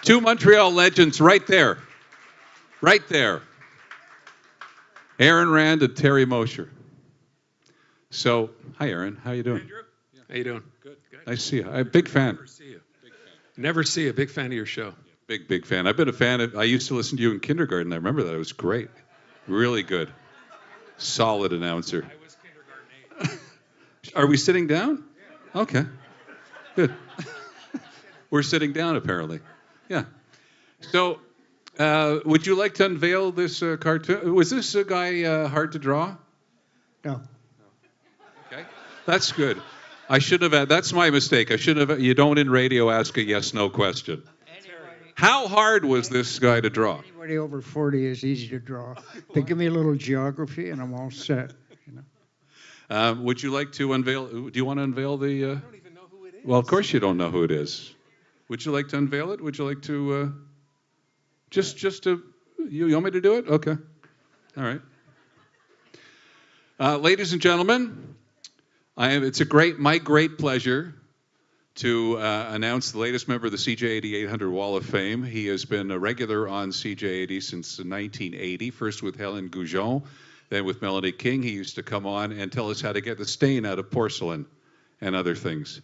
Speaker 7: 2 Montreal legends right there. Right there. Aaron Rand and Terry Mosher. So, hi Aaron, how you doing?
Speaker 9: Andrew? How you doing? Good.
Speaker 7: Nice to see you. I'm a big fan.
Speaker 9: Never see you. Never see you. Big fan of your show.
Speaker 7: Big fan. I've been a fan of, I used to listen to you in kindergarten. I remember that. It was great. Really good. Solid announcer.
Speaker 9: I was kindergarten age.
Speaker 7: Are we sitting down? Okay. Good. We're sitting down, apparently. Yeah. So, would you like to unveil this cartoon? Was this guy hard to draw?
Speaker 11: No.
Speaker 7: Okay. That's good. I should have, that's my mistake. I should have, you don't in radio ask a yes/no question. How hard was this guy to draw?
Speaker 11: Anybody over 40 is easy to draw. They give me a little geography and I'm all set. You know?
Speaker 7: Would you like to unveil, do you want to unveil the... I don't even know who it is. Well, of course you don't know who it is. Would you like to unveil it? Would you like to, just to, you want me to do it? Okay. All right. Ladies and gentlemen, it's my great pleasure to announce the latest member of the CJAD 800 Wall of Fame. He has been a regular on CJAD since 1980, first with Helen Goujon, then with Melanie King. He used to come on and tell us how to get the stain out of porcelain and other things.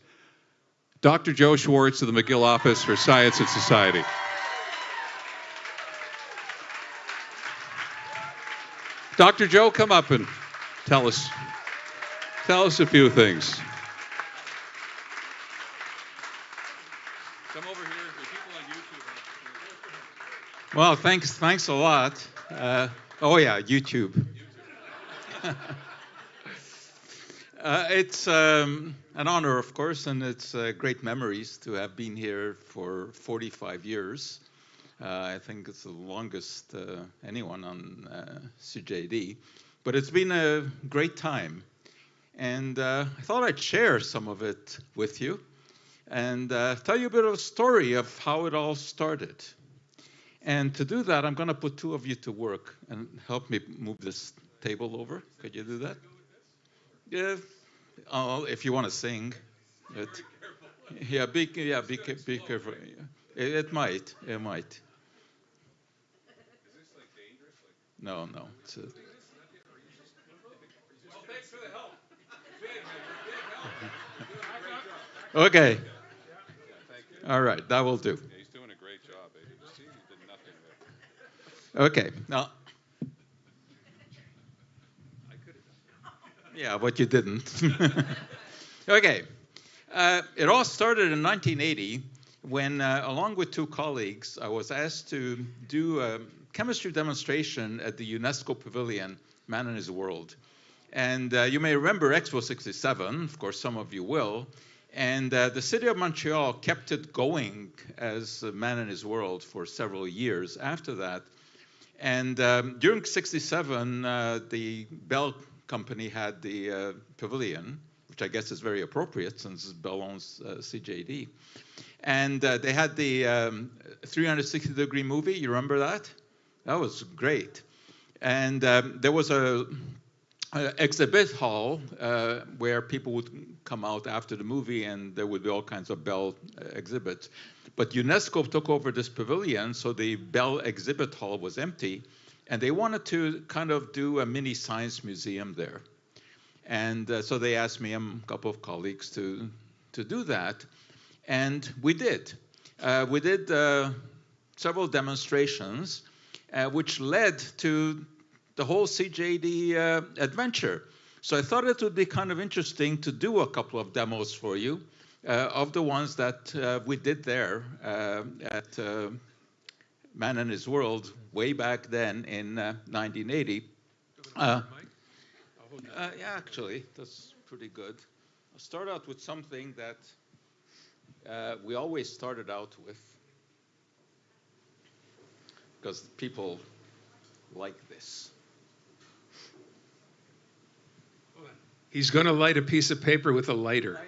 Speaker 7: Dr. Joe Schwartz of the McGill Office for Science and Society. Dr. Joe, come up and tell us a few things. Come over here. The people on YouTube.
Speaker 12: Well, thanks a lot. Oh yeah, YouTube. It's an honor, of course, and it's great memories to have been here for 45 years. I think it's the longest anyone on CJAD. But it's been a great time. And I thought I'd share some of it with you and tell you a bit of a story of how it all started. And to do that, I'm going to put 2 of you to work and help me move this table over. Could you do that? Yeah. Oh, if you want to sing. Yeah, be careful. It might. Is this like dangerous? No. It's thanks for the help. Okay. All right, that will do.
Speaker 7: Yeah, he's doing a great job. You see, he did nothing there.
Speaker 12: Okay. Now. Yeah, but you didn't. Okay. It all started in 1980 when, along with 2 colleagues, I was asked to do a chemistry demonstration at the UNESCO Pavilion, Man in His World. And you may remember Expo 67, of course some of you will, and the city of Montreal kept it going as Man in His World for several years after that. And during '67, the Bell company had the pavilion, which I guess is very appropriate since Bell owns CJAD. And they had the 360-degree movie. You remember that? That was great. And there was a exhibit hall where people would come out after the movie, and there would be all kinds of Bell exhibits. But UNESCO took over this pavilion, so the Bell exhibit hall was empty, and they wanted to kind of do a mini science museum there. And so they asked me and a couple of colleagues to do that, and we did. We did several demonstrations, which led to the whole CJAD adventure. So I thought it would be kind of interesting to do a couple of demos for you of the ones that we did there at Man and His World way back then in 1980. Yeah, actually, that's pretty good. I'll start out with something that we always started out with, because people like this.
Speaker 9: He's going to light a piece of paper with a lighter.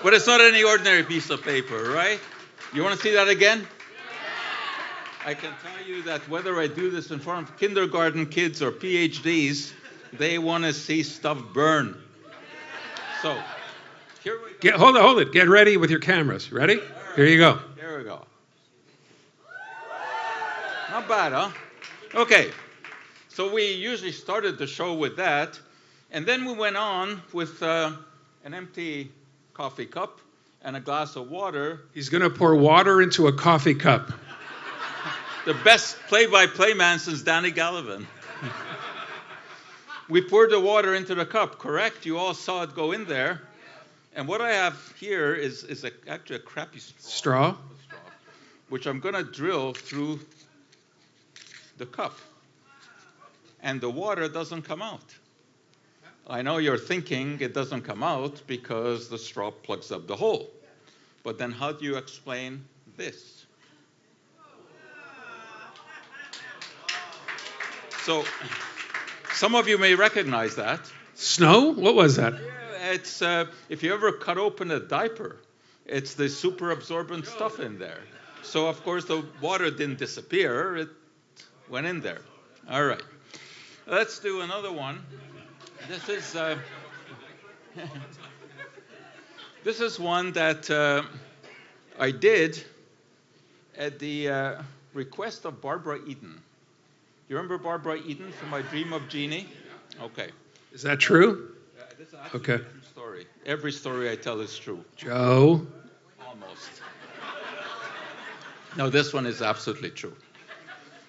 Speaker 12: But it's not any ordinary piece of paper, right? You want to see that again? I can tell you that whether I do this in front of kindergarten kids or PhDs, they want to see stuff burn. So, here we go.
Speaker 9: Hold it. Get ready with your cameras. Ready? Here you go.
Speaker 12: Here we go. Not bad, huh? Okay. So we usually started the show with that, and then we went on with an empty coffee cup and a glass of water.
Speaker 9: He's going to pour water into a coffee cup.
Speaker 12: The best play-by-play man since Danny Gallivan. We poured the water into the cup, correct? You all saw it go in there. And what I have here is actually a crappy straw, which I'm going to drill through the cup. And the water doesn't come out. I know you're thinking it doesn't come out because the straw plugs up the hole. But then how do you explain this? So some of you may recognize that.
Speaker 9: Snow? What was that?
Speaker 12: It's if you ever cut open a diaper, it's the super absorbent stuff in there. So of course the water didn't disappear, it went in there. All right. Let's do another one. This is this is one that I did at the request of Barbara Eden. You remember Barbara Eden from My Dream of Jeannie? Okay.
Speaker 9: Is that true?
Speaker 12: This is actually a true story. Every story I tell is true.
Speaker 9: Joe?
Speaker 12: Almost. No, this one is absolutely true.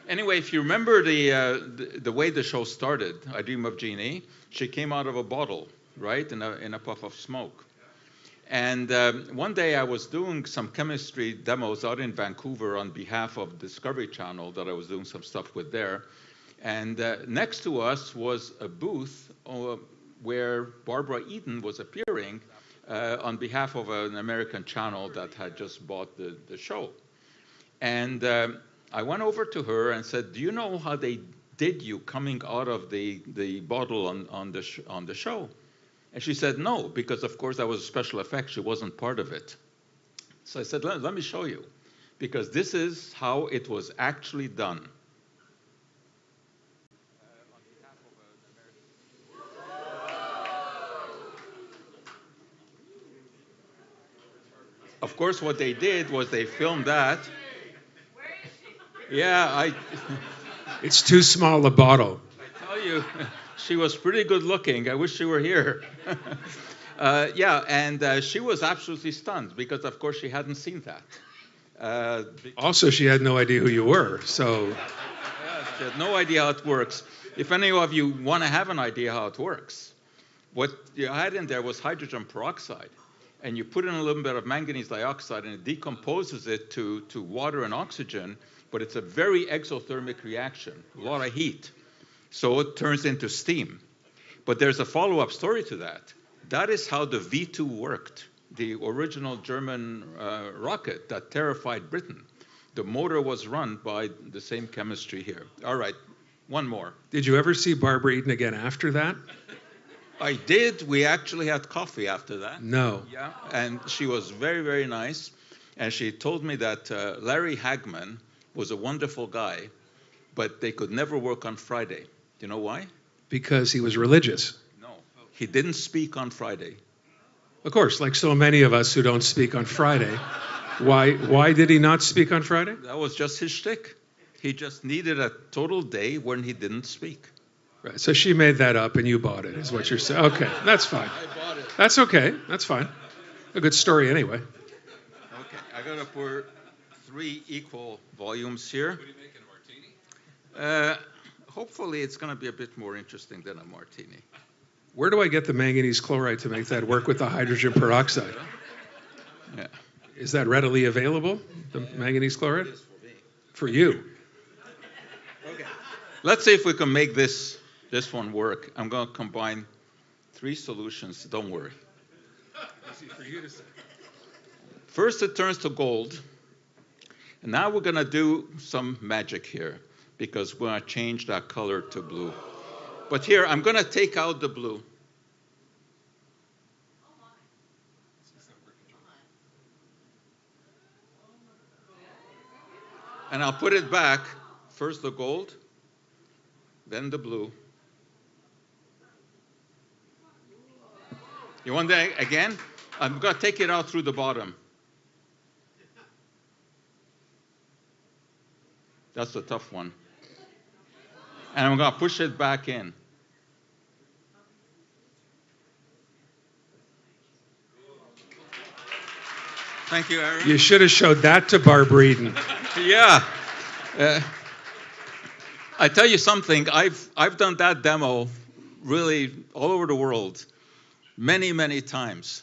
Speaker 12: Anyway, if you remember the way the show started, I Dream of Jeannie, she came out of a bottle, right, in a puff of smoke. And one day I was doing some chemistry demos out in Vancouver on behalf of Discovery Channel that I was doing some stuff with there. And next to us was a booth where Barbara Eden was appearing on behalf of an American channel that had just bought the show. And I went over to her and said, do you know how they did you coming out of the bottle on the show? And she said, no, because of course that was a special effect. She wasn't part of it. So I said, let me show you, because this is how it was actually done. Of course, what they did was they filmed that. Yeah,
Speaker 9: It's too small a bottle.
Speaker 12: I tell you, she was pretty good looking. I wish she were here. Yeah, and she was absolutely stunned because, of course, she hadn't seen that.
Speaker 9: Also, she had no idea who you were, so...
Speaker 12: Yeah, she had no idea how it works. If any of you want to have an idea how it works, what you had in there was hydrogen peroxide. And you put in a little bit of manganese dioxide, and it decomposes it to water and oxygen, but it's a very exothermic reaction, a lot of heat. So it turns into steam. But there's a follow-up story to that. That is how the V2 worked, the original German rocket that terrified Britain. the motor was run by the same chemistry here. All right, one more.
Speaker 9: Did you ever see Barbara Eden again after that?
Speaker 12: I did. We actually had coffee after that.
Speaker 9: No.
Speaker 12: Yeah, and she was very, very nice. And she told me that Larry Hagman was a wonderful guy, but they could never work on Friday. Do you know why?
Speaker 9: Because he was religious.
Speaker 12: No, he didn't speak on Friday.
Speaker 9: Of course, like so many of us who don't speak on Friday. Why did he not speak on Friday?
Speaker 12: That was just his shtick. He just needed a total day when he didn't speak.
Speaker 9: Right. So she made that up and you bought it, is what you're saying. Okay, that's fine.
Speaker 12: I bought it.
Speaker 9: That's okay. That's fine. A good story anyway.
Speaker 12: Okay, I gotta pour 3 equal volumes here. What are you making, a martini? Hopefully it's gonna be a bit more interesting than a martini.
Speaker 9: Where do I get the manganese chloride to make that work with the hydrogen peroxide?
Speaker 12: Yeah.
Speaker 9: Is that readily available, the manganese chloride? For you.
Speaker 12: Okay. Let's see if we can make this one work. I'm going to combine 3 solutions. Don't worry.
Speaker 9: Easy for you to say.
Speaker 12: First, it turns to gold. And now we're going to do some magic here because we're going to change that color to blue. But here, I'm going to take out the blue. And I'll put it back. First the gold, then the blue. You want that again? I'm going to take it out through the bottom. That's the tough one. And I'm going to push it back in. Thank you, Aaron.
Speaker 9: You should have showed that to Barbara Eden.
Speaker 12: Yeah. I tell you something, I've done that demo really all over the world many, many times.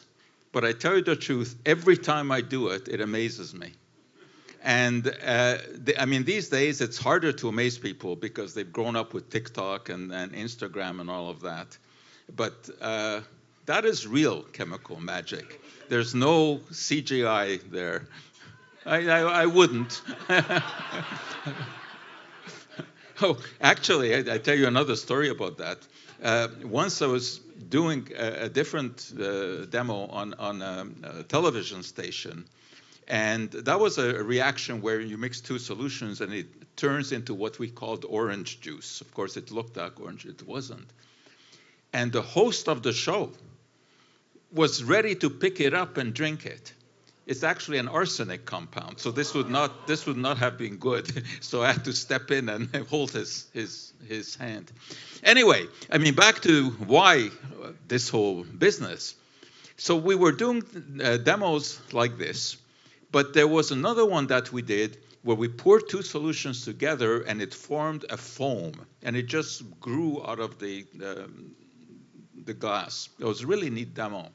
Speaker 12: But I tell you the truth, every time I do it, it amazes me. And I mean, these days it's harder to amaze people because they've grown up with TikTok and Instagram and all of that. But that is real chemical magic. There's no CGI there. I wouldn't. Oh, actually, I tell you another story about that. Once I was doing a different demo on a television station, and that was a reaction where you mix 2 solutions and it turns into what we called orange juice. Of course, it looked like orange, it wasn't. And the host of the show was ready to pick it up and drink it. It's actually an arsenic compound, so this would not have been good. So I had to step in and hold his hand. Anyway, I mean, back to why this whole business. So we were doing demos like this, but there was another one that we did where we poured 2 solutions together and it formed a foam, and it just grew out of the glass. It was a really neat demo.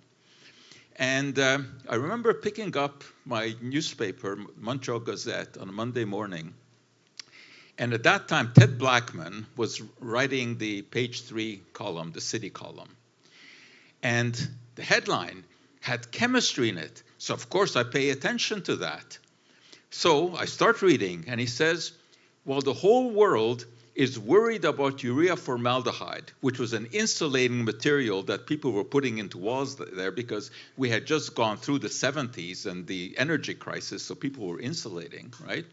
Speaker 12: And I remember picking up my newspaper, Montreal Gazette, on a Monday morning. And at that time, Ted Blackman was writing the page 3 column, the city column. And the headline had chemistry in it. So, of course, I pay attention to that. So I start reading, and he says, well, the whole world is worried about urea formaldehyde, which was an insulating material that people were putting into walls there because we had just gone through the 70s and the energy crisis, so people were insulating, right?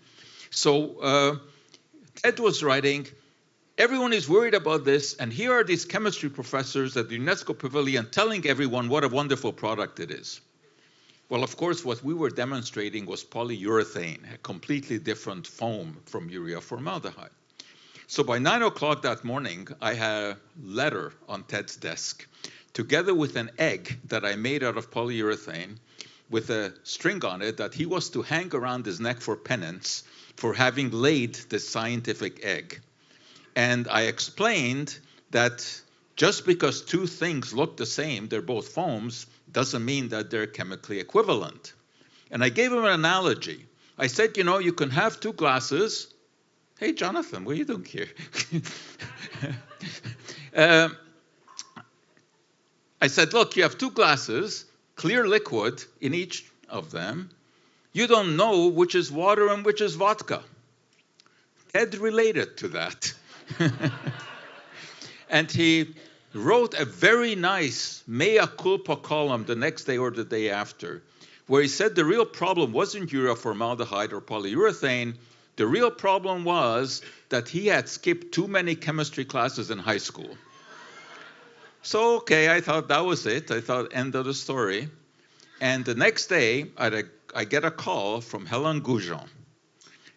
Speaker 12: So Ted was writing, everyone is worried about this, and here are these chemistry professors at the UNESCO Pavilion telling everyone what a wonderful product it is. Well, of course, what we were demonstrating was polyurethane, a completely different foam from urea formaldehyde. So by 9 o'clock that morning, I had a letter on Ted's desk, together with an egg that I made out of polyurethane, with a string on it that he was to hang around his neck for penance for having laid the scientific egg. And I explained that just because 2 things look the same, they're both foams, doesn't mean that they're chemically equivalent. And I gave him an analogy. I said, you know, you can have 2 glasses. Hey, Jonathan, what are you doing here? I said, look, you have 2 glasses, clear liquid in each of them. You don't know which is water and which is vodka. Ted related to that. And he wrote a very nice mea culpa column the next day or the day after, where he said the real problem wasn't urea-formaldehyde or polyurethane. The real problem was that he had skipped too many chemistry classes in high school. So, okay, I thought that was it. I thought, end of the story. And the next day, I get a call from Helen Goujon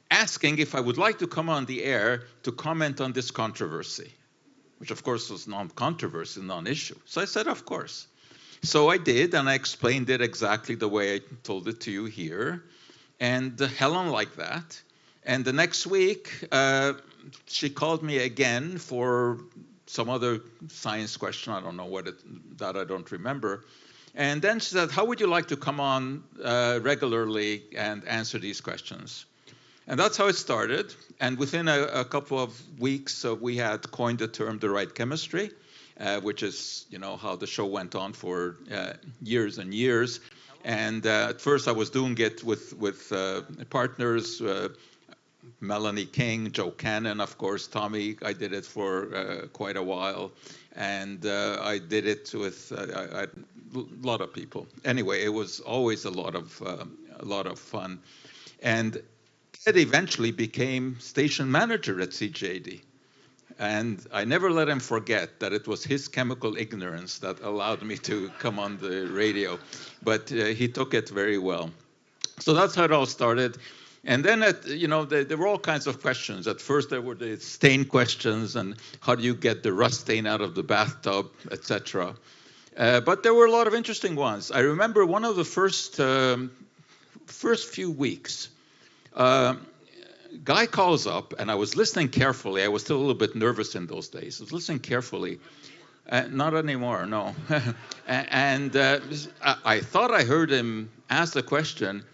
Speaker 12: asking if I would like to come on the air to comment on this controversy, which of course was non-controversy, non-issue. So I said, of course. So I did, and I explained it exactly the way I told it to you here. And Helen liked that. And the next week, she called me again for some other science question. I don't know that I don't remember. And then she said, how would you like to come on regularly and answer these questions? And that's how it started. And within a couple of weeks, we had coined the term the right chemistry, which is, how the show went on for years and years. And at first I was doing it with partners, Melanie King, Joe Cannon, of course, Tommy. I did it for quite a while. And I did it with a lot of people. Anyway, it was always a lot of fun. And Ted eventually became station manager at CJAD. And I never let him forget that it was his chemical ignorance that allowed me to come on the radio. But he took it very well. So that's how it all started. And then, there were all kinds of questions. At first, there were the stain questions and how do you get the rust stain out of the bathtub, etc. But there were a lot of interesting ones. I remember one of the first few weeks, guy calls up, and I was listening carefully. I was still a little bit nervous in those days. I was listening carefully. Not anymore, no. And I thought I heard him ask the question,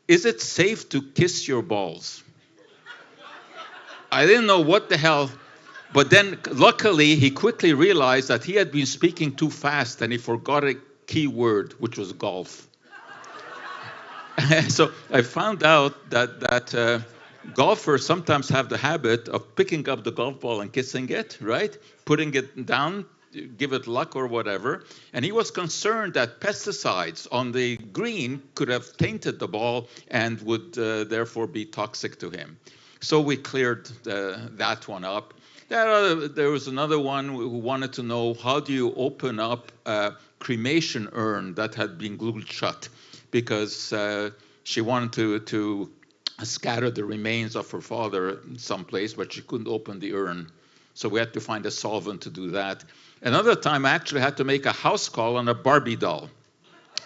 Speaker 12: is it safe to kiss your balls? I didn't know what the hell, but then luckily he quickly realized that he had been speaking too fast and he forgot a key word, which was golf. So I found out that golfers sometimes have the habit of picking up the golf ball and kissing it, right? Putting it down, give it luck or whatever. And he was concerned that pesticides on the green could have tainted the ball and would therefore be toxic to him. So we cleared that one up. There was another one who wanted to know, how do you open up a cremation urn that had been glued shut? Because she wanted to scatter the remains of her father someplace, but she couldn't open the urn. So we had to find a solvent to do that. Another time, I actually had to make a house call on a Barbie doll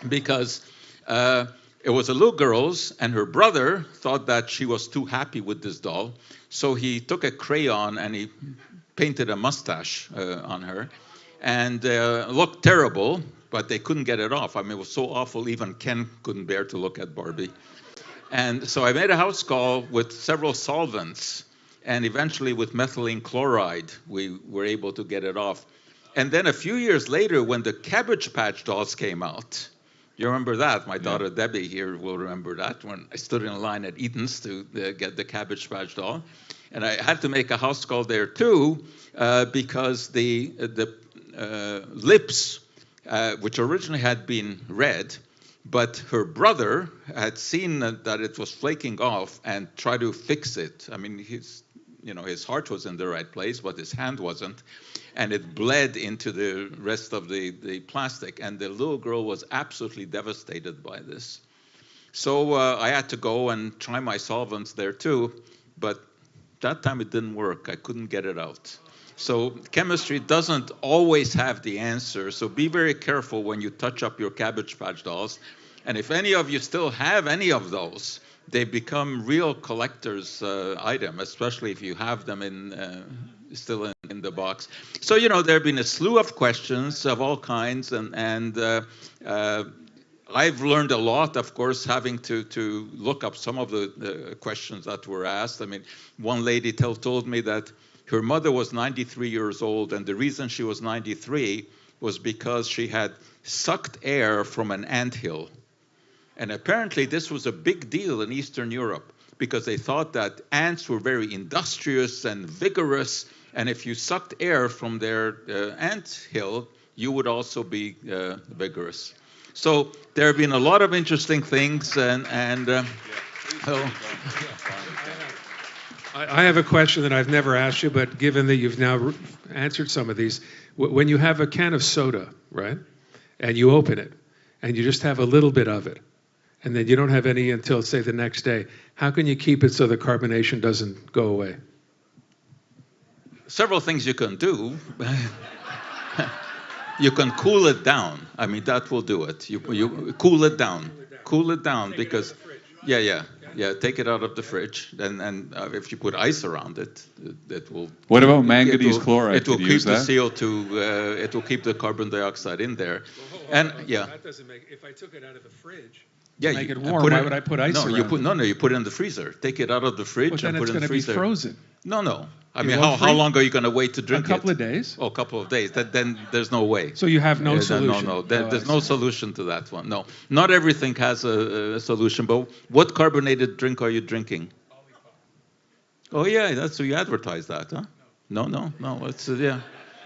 Speaker 12: because it was a little girl's, and her brother thought that she was too happy with this doll. So he took a crayon and he painted a mustache on her. And looked terrible, but they couldn't get it off. I mean, it was so awful, even Ken couldn't bear to look at Barbie. And so I made a house call with several solvents, and eventually with methylene chloride, we were able to get it off. And then a few years later, when the Cabbage Patch dolls came out, you remember that? My daughter Debbie here will remember that, when I stood in line at Eaton's to get the Cabbage Patch doll. And I had to make a house call there too, because the lips, which originally had been red, but her brother had seen that it was flaking off and tried to fix it. I mean, his heart was in the right place, but his hand wasn't. And it bled into the rest of the plastic. And the little girl was absolutely devastated by this. So I had to go and try my solvents there too. But that time it didn't work. I couldn't get it out. So chemistry doesn't always have the answer. So be very careful when you touch up your Cabbage Patch dolls. And if any of you still have any of those, they become real collector's item, especially if you have them still in the box. So, there have been a slew of questions of all kinds. And I've learned a lot, of course, having to look up some of the questions that were asked. I mean, one lady told me that her mother was 93 years old, and the reason she was 93 was because she had sucked air from an anthill. And apparently this was a big deal in Eastern Europe because they thought that ants were very industrious and vigorous, and if you sucked air from their ant hill, you would also be vigorous. So there have been a lot of interesting things,
Speaker 9: I have a question that I've never asked you, but given that you've now answered some of these, when you have a can of soda, right, and you open it, and you just have a little bit of it, and then you don't have any until, say, the next day, how can you keep it so the carbonation doesn't go away?
Speaker 12: Several things you can do. You can cool it down. I mean, that will do it. You cool it down. Cool it down because, yeah, take it out of the fridge. And if you put ice around it, that will...
Speaker 7: What about manganese chloride?
Speaker 12: It will
Speaker 7: Could
Speaker 12: keep
Speaker 7: use
Speaker 12: the
Speaker 7: that?
Speaker 12: CO2, it will keep the carbon dioxide in there.
Speaker 9: That doesn't make... If I took it out of the fridge...
Speaker 12: Yeah,
Speaker 9: make it warm. Why would I put ice around it?
Speaker 12: You put it in the freezer. Take it out of the fridge and put it in the freezer.
Speaker 9: Then it's going to be frozen.
Speaker 12: No. I mean, how long are you going to wait to drink it?
Speaker 9: A couple of days.
Speaker 12: Oh, a couple of days. Then there's no way.
Speaker 9: So you have no solution?
Speaker 12: No. There's no solution to that one. No. Not everything has a solution. But what carbonated drink are you drinking? Oh, yeah. That's so you advertise that, huh? No. It's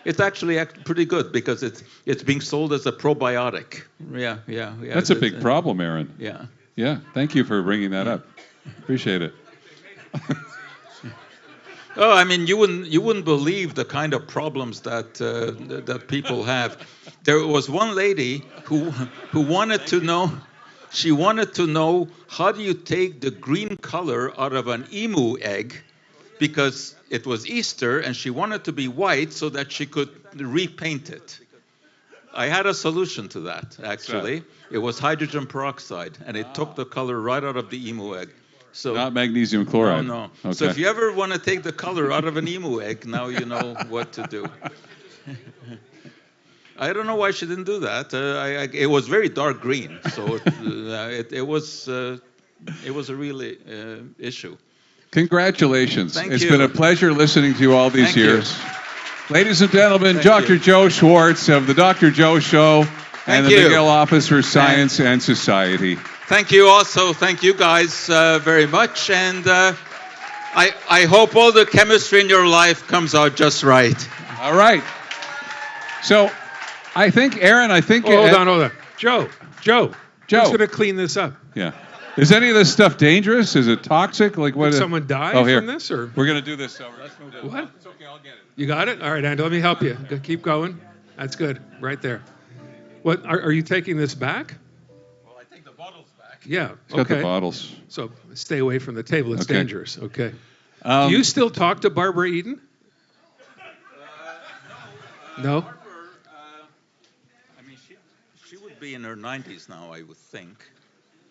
Speaker 12: It's actually pretty good because it's being sold as a probiotic. Yeah.
Speaker 7: That's a big problem, Aaron.
Speaker 12: Yeah.
Speaker 7: Yeah. Thank you for bringing that up. Appreciate it.
Speaker 12: Oh, I mean, you wouldn't believe the kind of problems that people have. There was one lady who wanted to know. She wanted to know, how do you take the green color out of an emu egg? Because it was Easter and she wanted to be white so that she could repaint it. I had a solution to that, actually. It was hydrogen peroxide, and it took the color right out of the emu egg. So,
Speaker 7: not magnesium chloride.
Speaker 12: No.
Speaker 7: Okay.
Speaker 12: So if you ever want to take the color out of an emu egg, now you know what to do. I don't know why she didn't do that. It was very dark green, so it was a really issue.
Speaker 7: Congratulations.
Speaker 12: Thank
Speaker 7: It's
Speaker 12: you.
Speaker 7: been a pleasure listening to you all these
Speaker 12: Thank you.
Speaker 7: years. Ladies and gentlemen,
Speaker 12: Thank
Speaker 7: Dr.
Speaker 12: you.
Speaker 7: Joe Schwartz of the Dr. Joe Show and the
Speaker 12: you.
Speaker 7: Miguel Office for Science and Society.
Speaker 12: Thank you also. Thank you guys very much. And I hope all the chemistry in your life comes out just right.
Speaker 7: All right. So I think, Aaron,
Speaker 9: Hold on. Joe. Who's going to clean this up?
Speaker 7: Yeah. Is any of this stuff dangerous? Is it toxic? Like what?
Speaker 9: Did someone die
Speaker 7: here.
Speaker 9: from this? Or?
Speaker 7: We're going to do this over. Let's move it.
Speaker 9: What?
Speaker 7: It's okay, I'll get it.
Speaker 9: You got it? All right, Andy, let me help you. Keep going. That's good. Right there. What? Are you taking this back?
Speaker 12: Well, I take the bottles back.
Speaker 9: Yeah.
Speaker 7: It's got the bottles.
Speaker 9: So stay away from the table. It's
Speaker 7: Okay.
Speaker 9: dangerous. Okay. Do you still talk to Barbara Eden? No?
Speaker 12: Barbara, I mean, she would be in her 90s now, I would think.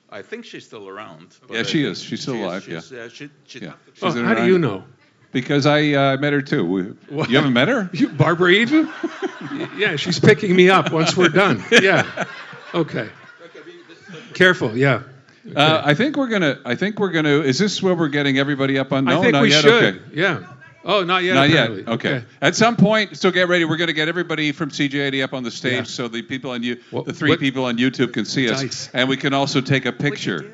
Speaker 12: I think she's still around.
Speaker 7: Yeah, she is. She's still alive. Yeah.
Speaker 12: Yeah.
Speaker 7: She's in her
Speaker 9: how do you know?
Speaker 7: Because I met her too. You haven't met her?
Speaker 9: Barbara Eden? Yeah, she's picking me up once we're done. Yeah. Okay. Careful. Yeah. Okay.
Speaker 7: I think we're gonna. Is this where we're getting everybody up on? No,
Speaker 9: I think
Speaker 7: not
Speaker 9: we
Speaker 7: yet.
Speaker 9: should.
Speaker 7: Okay.
Speaker 9: Yeah. Oh, not yet.
Speaker 7: Not
Speaker 9: apparently.
Speaker 7: yet. Okay. At some point, so get ready. We're going to get everybody from CJAD up on the stage, so the people on the three people on YouTube can see us,
Speaker 9: Dice.
Speaker 7: and we can also take a picture.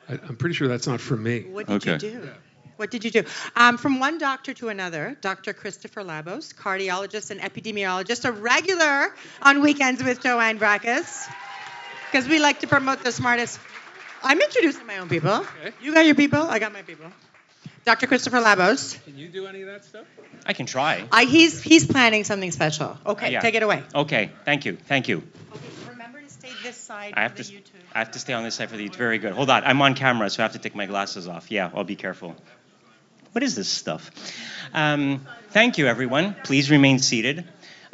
Speaker 9: I'm pretty sure that's not from me.
Speaker 32: What did you do? What did you do? From one doctor to another, Dr. Christopher Labos, cardiologist and epidemiologist, a regular on Weekends with Joanne Brackus, because we like to promote the smartest. I'm introducing my own people.
Speaker 9: Okay.
Speaker 32: You got your people, I got my people. Dr. Christopher Labos.
Speaker 9: Can you do any of that stuff?
Speaker 2: I can try.
Speaker 32: He's planning something special. Okay,
Speaker 2: Yeah.
Speaker 32: take it away.
Speaker 2: Okay, thank you.
Speaker 32: Okay, remember to stay this side
Speaker 2: I have
Speaker 32: for
Speaker 2: to
Speaker 32: the YouTube.
Speaker 2: I have to stay on this side for the very good. Hold on, I'm on camera, so I have to take my glasses off. Yeah, I'll be careful. What is this stuff? Thank you, everyone. Please remain seated.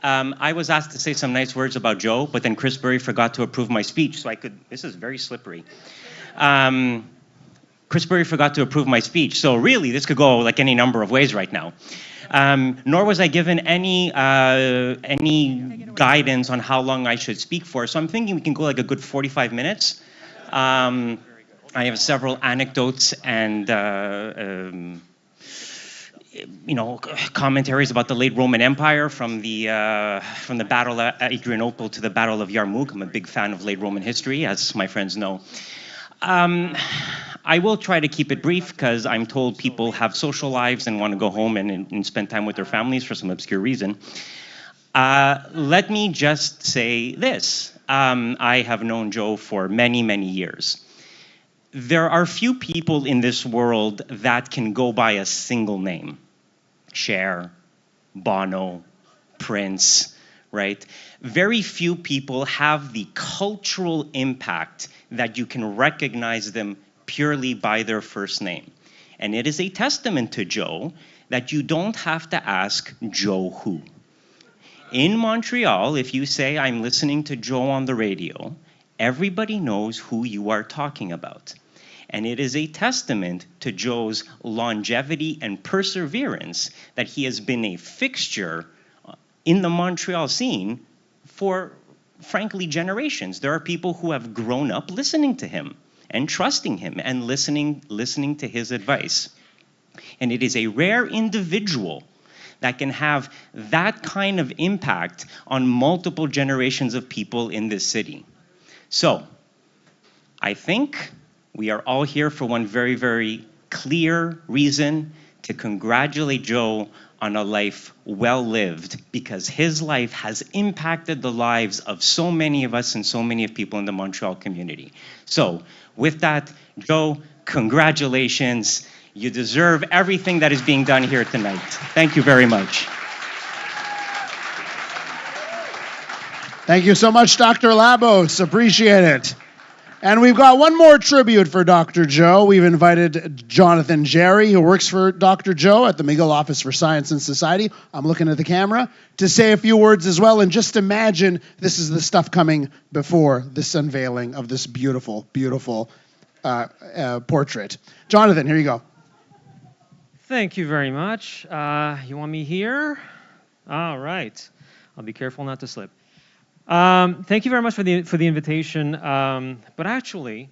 Speaker 2: I was asked to say some nice words about Joe, but then Chris Berry forgot to approve my speech, so I could. This is very slippery. Chris Berry forgot to approve my speech, so really this could go like any number of ways right now. Nor was I given any guidance on how long I should speak for, so I'm thinking we can go like a good 45 minutes. I have several anecdotes and commentaries about the late Roman Empire from the Battle of Adrianople to the Battle of Yarmouk. I'm a big fan of late Roman history, as my friends know. I will try to keep it brief because I'm told people have social lives and want to go home and spend time with their families for some obscure reason. Let me just say this. I have known Joe for many, many years. There are few people in this world that can go by a single name. Cher, Bono, Prince, right? Very few people have the cultural impact that you can recognize them purely by their first name. And it is a testament to Joe that you don't have to ask Joe who. In Montreal, if you say, I'm listening to Joe on the radio, everybody knows who you are talking about. And it is a testament to Joe's longevity and perseverance that he has been a fixture in the Montreal scene for, frankly, generations. There are people who have grown up listening to him and trusting him and listening to his advice. And it is a rare individual that can have that kind of impact on multiple generations of people in this city. So, I think we are all here for one very, very clear reason: to congratulate Joe on a life well lived, because his life has impacted the lives of so many of us and so many of people in the Montreal community. So, with that, Joe, congratulations. You deserve everything that is being done here tonight. Thank you very much.
Speaker 31: Thank you so much, Dr. Labos. Appreciate it. And we've got one more tribute for Dr. Joe. We've invited Jonathan Jerry, who works for Dr. Joe at the McGill Office for Science and Society. I'm looking at the camera, to say a few words as well. And just imagine this is the stuff coming before this unveiling of this beautiful, beautiful portrait. Jonathan, here you go.
Speaker 13: Thank you very much. You want me here? All right. I'll be careful not to slip. Thank you very much for the invitation. But actually,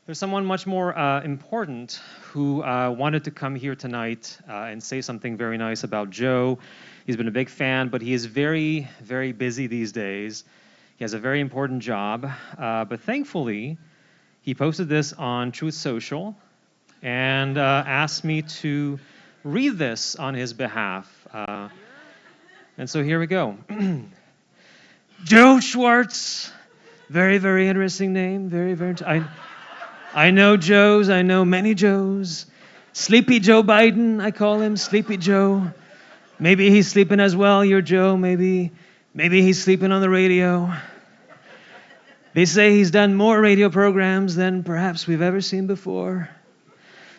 Speaker 13: there's someone much more important who wanted to come here tonight and say something very nice about Joe. He's been a big fan, but he is very, very busy these days. He has a very important job. But thankfully, he posted this on Truth Social and asked me to read this on his behalf. And so here we go. Joe Schwartz, very, very interesting name. Very, very. I know Joes. I know many Joes. Sleepy Joe Biden, I call him Sleepy Joe. Maybe he's sleeping as well. You're Joe. Maybe he's sleeping on the radio. They say he's done more radio programs than perhaps we've ever seen before.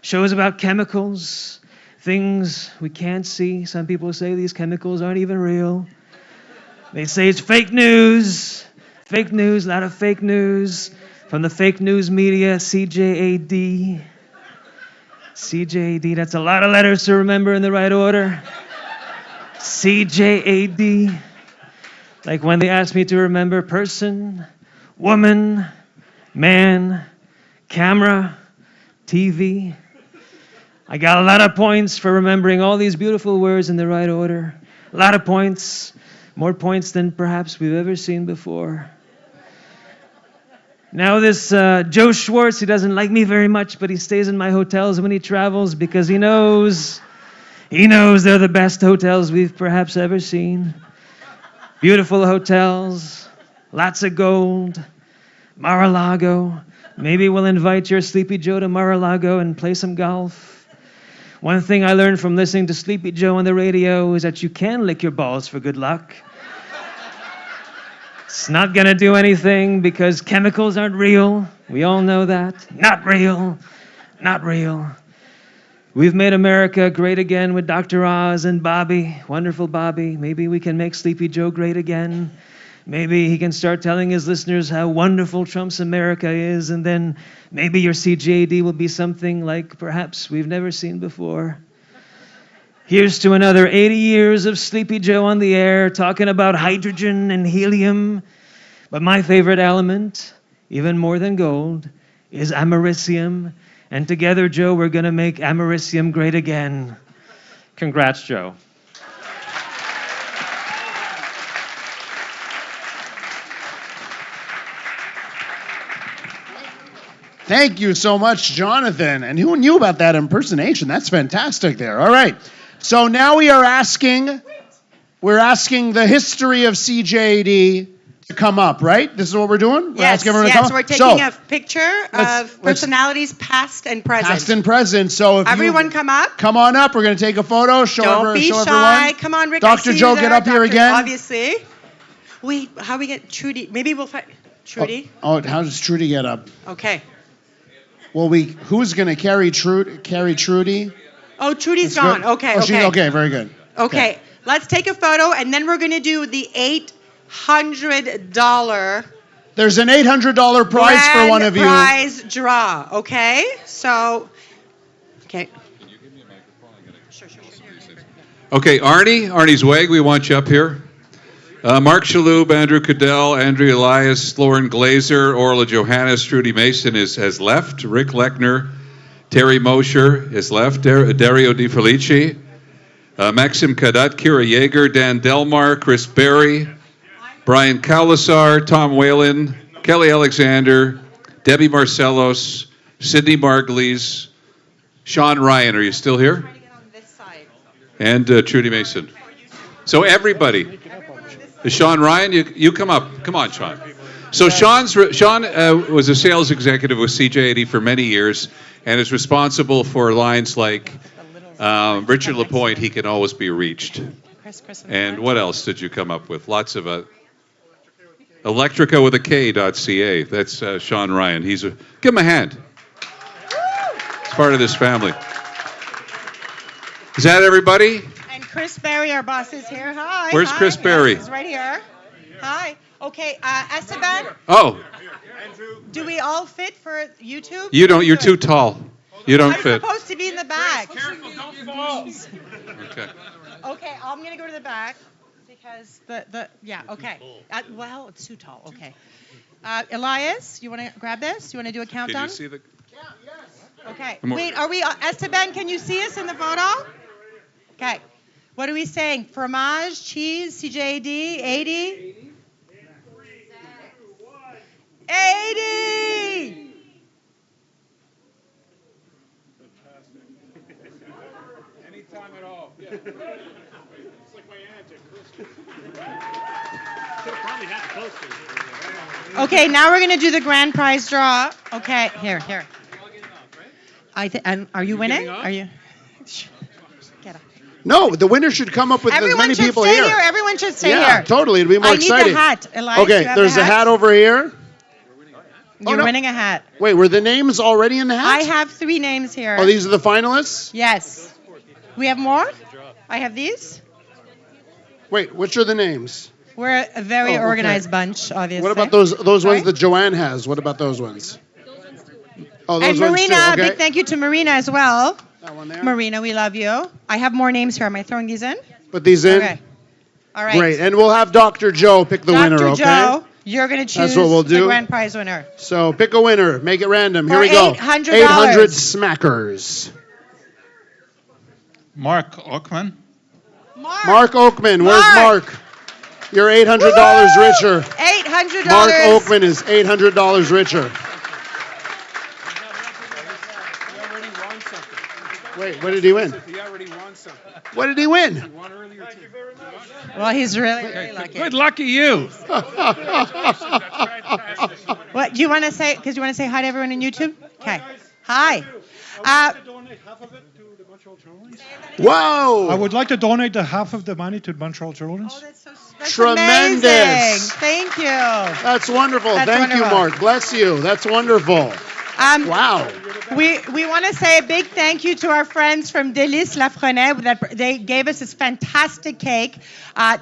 Speaker 13: Shows about chemicals, things we can't see. Some people say these chemicals aren't even real. They say it's fake news, a lot of fake news from the fake news media, CJAD. CJAD, that's a lot of letters to remember in the right order. CJAD, like when they asked me to remember person, woman, man, camera, TV. I got a lot of points for remembering all these beautiful words in the right order. A lot of points. More points than perhaps we've ever seen before. Now this Joe Schwartz, he doesn't like me very much, but he stays in my hotels when he travels because he knows they're the best hotels we've perhaps ever seen. Beautiful hotels, lots of gold, Mar-a-Lago. Maybe we'll invite your Sleepy Joe to Mar-a-Lago and play some golf. One thing I learned from listening to Sleepy Joe on the radio is that you can lick your balls for good luck. It's not going to do anything because chemicals aren't real. We all know that. Not real. Not real. We've made America great again with Dr. Oz and Bobby. Wonderful Bobby. Maybe we can make Sleepy Joe great again. Maybe he can start telling his listeners how wonderful Trump's America is, and then maybe your CJAD will be something like perhaps we've never seen before. Here's to another 80 years of Sleepy Joe on the air, talking about hydrogen and helium. But my favorite element, even more than gold, is americium. And together, Joe, we're going to make americium great again. Congrats, Joe.
Speaker 31: Thank you so much, Jonathan. And who knew about that impersonation? That's fantastic there. All right. So now we're asking the history of CJAD to come up, right? This is what we're doing? We're asking everyone to come up?
Speaker 32: We're taking a picture of personalities past and present.
Speaker 31: Past and present. So if
Speaker 32: everyone come up.
Speaker 31: Come on up. We're going to take a photo.
Speaker 32: Don't be shy.
Speaker 31: Everyone.
Speaker 32: Come on, Rick.
Speaker 31: Dr. Joe, get up here again.
Speaker 32: Obviously. Wait, how we get Trudy? Maybe we'll find Trudy.
Speaker 31: Oh, how does Trudy get up?
Speaker 32: Okay.
Speaker 31: Well, who's going to carry Trudy?
Speaker 32: Oh, Trudy's
Speaker 31: That's
Speaker 32: gone.
Speaker 31: good.
Speaker 32: Okay,
Speaker 31: oh,
Speaker 32: okay.
Speaker 31: Okay, very good.
Speaker 32: Okay, let's take a photo, and then we're going to do the $800.
Speaker 31: There's an $800 prize for one of you.
Speaker 32: Prize draw. Okay, so. Okay.
Speaker 7: Okay, Arnie Zweig, we want you up here. Mark Shalhoub, Andrew Cadell, Andrea Elias, Lauren Glazer, Orla Johannes, Trudy Mason has left. Rick Lechner, Terry Mosher is left. Dario Di Felici, Maxim Kadat, Kira Yeager, Dan Delmar, Chris Berry, Brian Kalasar, Tom Whalen, Kelly Alexander, Debbie Marcellos, Sydney Margulies, Sean Ryan. Are you still here? And Trudy Mason. So everybody. Sean Ryan, you come up. Come on, Sean. So Sean was a sales executive with CJAD for many years and is responsible for lines like Richard Lapointe, he can always be reached. And what else did you come up with? Lots of Electrica with a K.ca. That's Sean Ryan. Give him a hand. He's part of this family. Is that everybody?
Speaker 32: Chris Berry, our boss, is here. Hi.
Speaker 7: Where's Chris Berry?
Speaker 32: Yes, he's right here. Hi. Okay, Esteban.
Speaker 7: Oh.
Speaker 32: Do we all fit for YouTube?
Speaker 7: You don't. You're too tall. You don't fit.
Speaker 32: I'm supposed to be in the back.
Speaker 10: Careful, don't fall.
Speaker 7: Okay.
Speaker 32: Okay, I'm gonna go to the back because okay. Well, it's too tall. Okay. Elias, you want to grab this? You want to do a countdown?
Speaker 7: Can you see the?
Speaker 32: Yeah. Yes. Okay.
Speaker 7: More.
Speaker 32: Wait, are we Esteban? Can you see us in the photo? Okay. What are we saying? Fromage, cheese, CJAD, 80? 80!
Speaker 10: Anytime at all. Yeah. It's like my aunt at Christmas. Probably not close to.
Speaker 32: Okay, now we're going to do the grand prize draw. Okay, here. And are you winning? Are you? Get up.
Speaker 31: No, the winner should come up with as many people here.
Speaker 32: Everyone should stay here.
Speaker 31: Yeah, totally. It'll be more exciting.
Speaker 32: I need the hat, Elias.
Speaker 31: Okay, there's a hat over here.
Speaker 32: You're winning a hat.
Speaker 31: Wait, were the names already in the hat?
Speaker 32: I have 3 names here.
Speaker 31: Oh, these are the finalists?
Speaker 32: Yes. We have more? I have these.
Speaker 31: Wait, which are the names?
Speaker 32: We're a very organized bunch, obviously.
Speaker 31: What about those ones that Joanne has? What about those ones? Oh, those
Speaker 32: and
Speaker 31: ones
Speaker 32: Marina,
Speaker 31: too. Okay.
Speaker 32: big thank you to Marina as well.
Speaker 31: That one there.
Speaker 32: Marina, we love you. I have more names here. Am I throwing these in?
Speaker 31: Put these in.
Speaker 32: Okay. All right.
Speaker 31: Great. And we'll have Dr. Joe pick the winner, okay?
Speaker 32: Dr. Joe, you're going to choose
Speaker 31: That's what we'll do.
Speaker 32: the grand prize winner.
Speaker 31: So pick a winner. Make it random. Here we go.
Speaker 32: $800.
Speaker 31: 800 smackers.
Speaker 6: Mark Ockman.
Speaker 31: Mark Oakman. Where's Mark? You're $800 richer.
Speaker 32: $800.
Speaker 31: Mark Oakman is $800 richer. Wait, what did he win?
Speaker 10: He already won something.
Speaker 31: What did he win?
Speaker 10: He won earlier too.
Speaker 32: Well, he's really lucky.
Speaker 10: Good lucky you.
Speaker 32: What do you want to say? Because you want to say hi to everyone on YouTube? Okay. Hi.
Speaker 31: Whoa!
Speaker 14: I would like to donate half of the money to Montreal Children's.
Speaker 32: Oh, that's
Speaker 31: tremendous.
Speaker 32: Amazing. Thank you.
Speaker 31: That's wonderful.
Speaker 32: That's
Speaker 31: Thank you,
Speaker 32: wonderful.
Speaker 31: Mark. Bless you. That's wonderful. Wow.
Speaker 32: We want to say a big thank you to our friends from Délices Lafrenais that they gave us this fantastic cake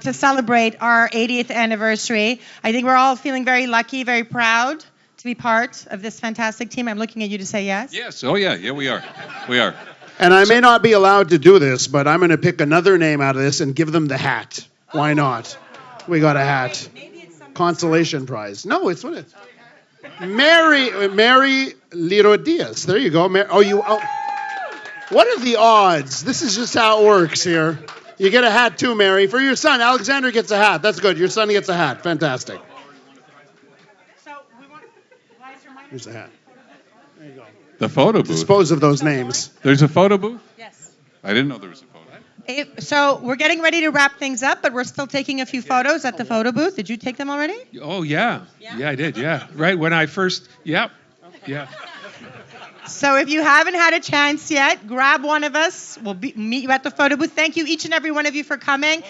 Speaker 32: to celebrate our 80th anniversary. I think we're all feeling very lucky, very proud to be part of this fantastic team. I'm looking at you to say yes.
Speaker 7: Yes. Oh yeah. Yeah, we are. We are.
Speaker 31: And I may not be allowed to do this, but I'm going to pick another name out of this and give them the hat. Why not? We got a hat. Consolation prize. No, it's what it is. Mary Liro Diaz. There you go. What are the odds? This is just how it works here. You get a hat too, Mary. For your son, Alexander gets a hat. That's good. Your son gets a hat. Fantastic. Here's the hat. There you go.
Speaker 7: The photo booth.
Speaker 31: Dispose of those names.
Speaker 7: There's a photo booth?
Speaker 32: Yes.
Speaker 7: I didn't know there was a photo.
Speaker 32: So we're getting ready to wrap things up, but we're still taking a few photos at the photo booth. Did you take them already?
Speaker 9: Oh, yeah. Yeah, I did, yeah. Right, when I first, yeah.
Speaker 32: So if you haven't had a chance yet, grab one of us. We'll meet you at the photo booth. Thank you, each and every one of you, for coming.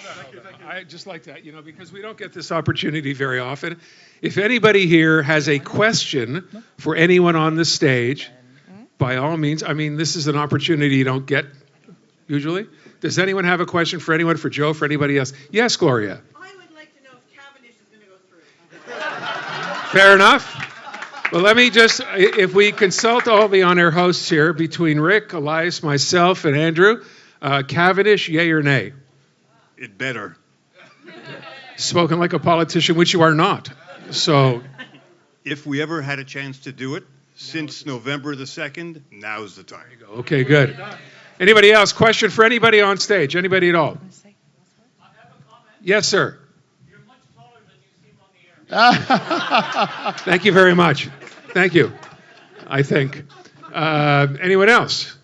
Speaker 9: I just like that, because we don't get this opportunity very often. If anybody here has a question for anyone on the stage, by all means, this is an opportunity you don't get usually. Does anyone have a question for anyone, for Joe, for anybody else? Yes, Gloria.
Speaker 32: I would like to know if Cavendish is going to go through.
Speaker 9: Fair enough. Well, let me just, if we consult all the on-air hosts here, between Rick, Elias, myself, and Andrew, Cavendish, yay or nay?
Speaker 15: It better.
Speaker 9: Spoken like a politician, which you are not. So,
Speaker 15: if we ever had a chance to do it, since November the 2nd, now's the time.
Speaker 9: Okay, good. Anybody else? Question for anybody on stage? Anybody at all? Yes, sir. Thank you very much. Thank you. I think. Anyone else?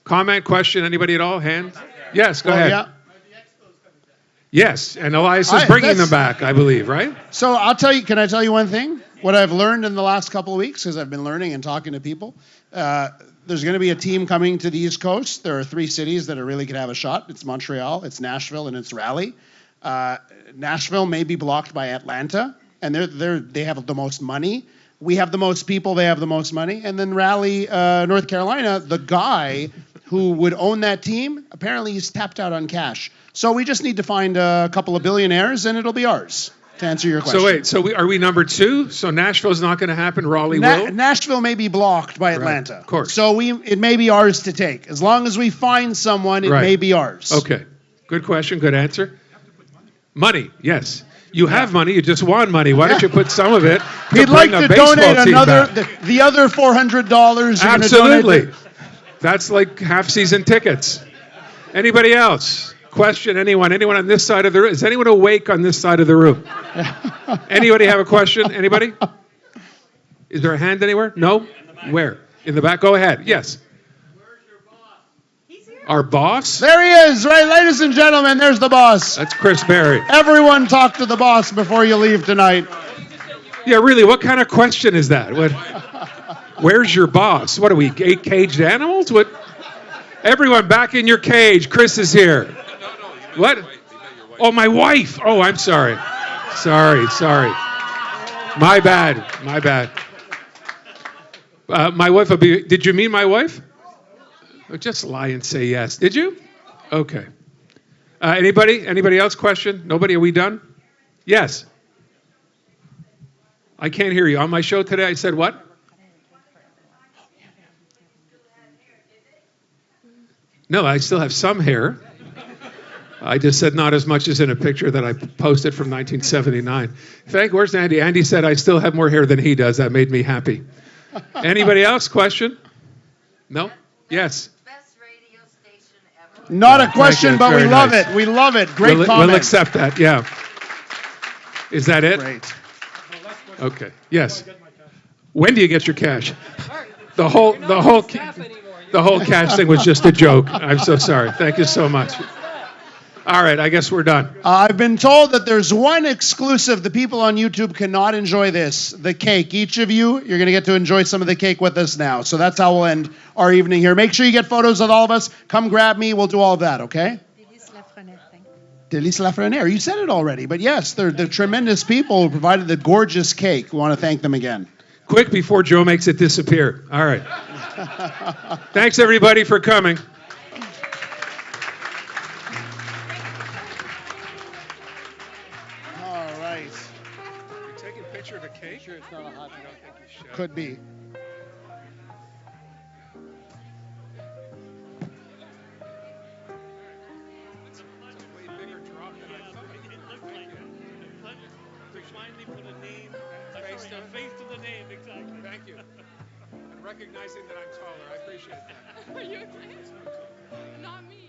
Speaker 9: Comment, question, anybody at all? Hand? Yes, go ahead.
Speaker 31: Yeah.
Speaker 9: Yes, and Elias is bringing them back, I believe, right?
Speaker 31: So can I tell you one thing? What I've learned in the last couple of weeks, because I've been learning and talking to people, there's going to be a team coming to the East Coast. There are 3 cities that are really going to have a shot. It's Montreal, it's Nashville, and it's Raleigh. Nashville may be blocked by Atlanta, and they have the most money. We have the most people, they have the most money. And then Raleigh, North Carolina, the guy who would own that team, apparently he's tapped out on cash. So we just need to find a couple of billionaires, and it'll be ours, to answer your question.
Speaker 9: So wait, are we number 2? So Nashville's not going to happen, Raleigh will?
Speaker 31: Nashville may be blocked by Atlanta.
Speaker 9: Right, of course.
Speaker 31: So it may be ours to take. As long as we find someone, it may be ours.
Speaker 9: Okay. Good question, good answer. Money, yes. You have money, you just want money. Why don't you put some of it
Speaker 31: We'd like to donate the other $400.
Speaker 9: Absolutely. That's like half-season tickets. Anybody else? Question, anyone? Anyone on this side of the room? Is anyone awake on this side of the room? Anybody have a question? Anybody? Is there a hand anywhere? No? Where? In the back? Go ahead. Yes. Our boss?
Speaker 31: There he is, right, ladies and gentlemen, there's the boss.
Speaker 9: That's Chris Berry.
Speaker 31: Everyone talk to the boss before you leave tonight.
Speaker 9: Yeah, really, what kind of question is that? Where's your boss? What are we, 8 caged animals? What? Everyone back in your cage. Chris is here. What? Oh, my wife. Oh, I'm sorry. Sorry. My bad. My wife will be, did you meet my wife? Oh, just lie and say yes. Did you? Okay. Anybody else question? Nobody? Are we done? Yes. I can't hear you. On my show today, I said what? No, I still have some hair. I just said not as much as in a picture that I posted from 1979. Where's Andy? Andy said I still have more hair than he does. That made me happy. Anybody else? Question? No? Yes.
Speaker 31: Not a question, but we love it. We love it. Great comment.
Speaker 9: We'll accept that, yeah. Is that it?
Speaker 31: Great.
Speaker 9: Okay, yes. When do you get your cash? The whole cash thing was just a joke. I'm so sorry. Thank you so much. All right, I guess we're done.
Speaker 31: I've been told that there's one exclusive. The people on YouTube cannot enjoy this, the cake. Each of you, you're going to get to enjoy some of the cake with us now. So that's how we'll end our evening here. Make sure you get photos of all of us. Come grab me. We'll do all of that, okay? Délice Lafrenière. You said it already, but yes, they're tremendous people who provided the gorgeous cake. We want to thank them again.
Speaker 9: Quick before Joe makes it disappear. All right. Thanks, everybody, for coming.
Speaker 31: Could be.
Speaker 9: Face to the name, exactly. Thank you. recognizing that I'm taller. I appreciate that.
Speaker 16: Are you okay? Not me.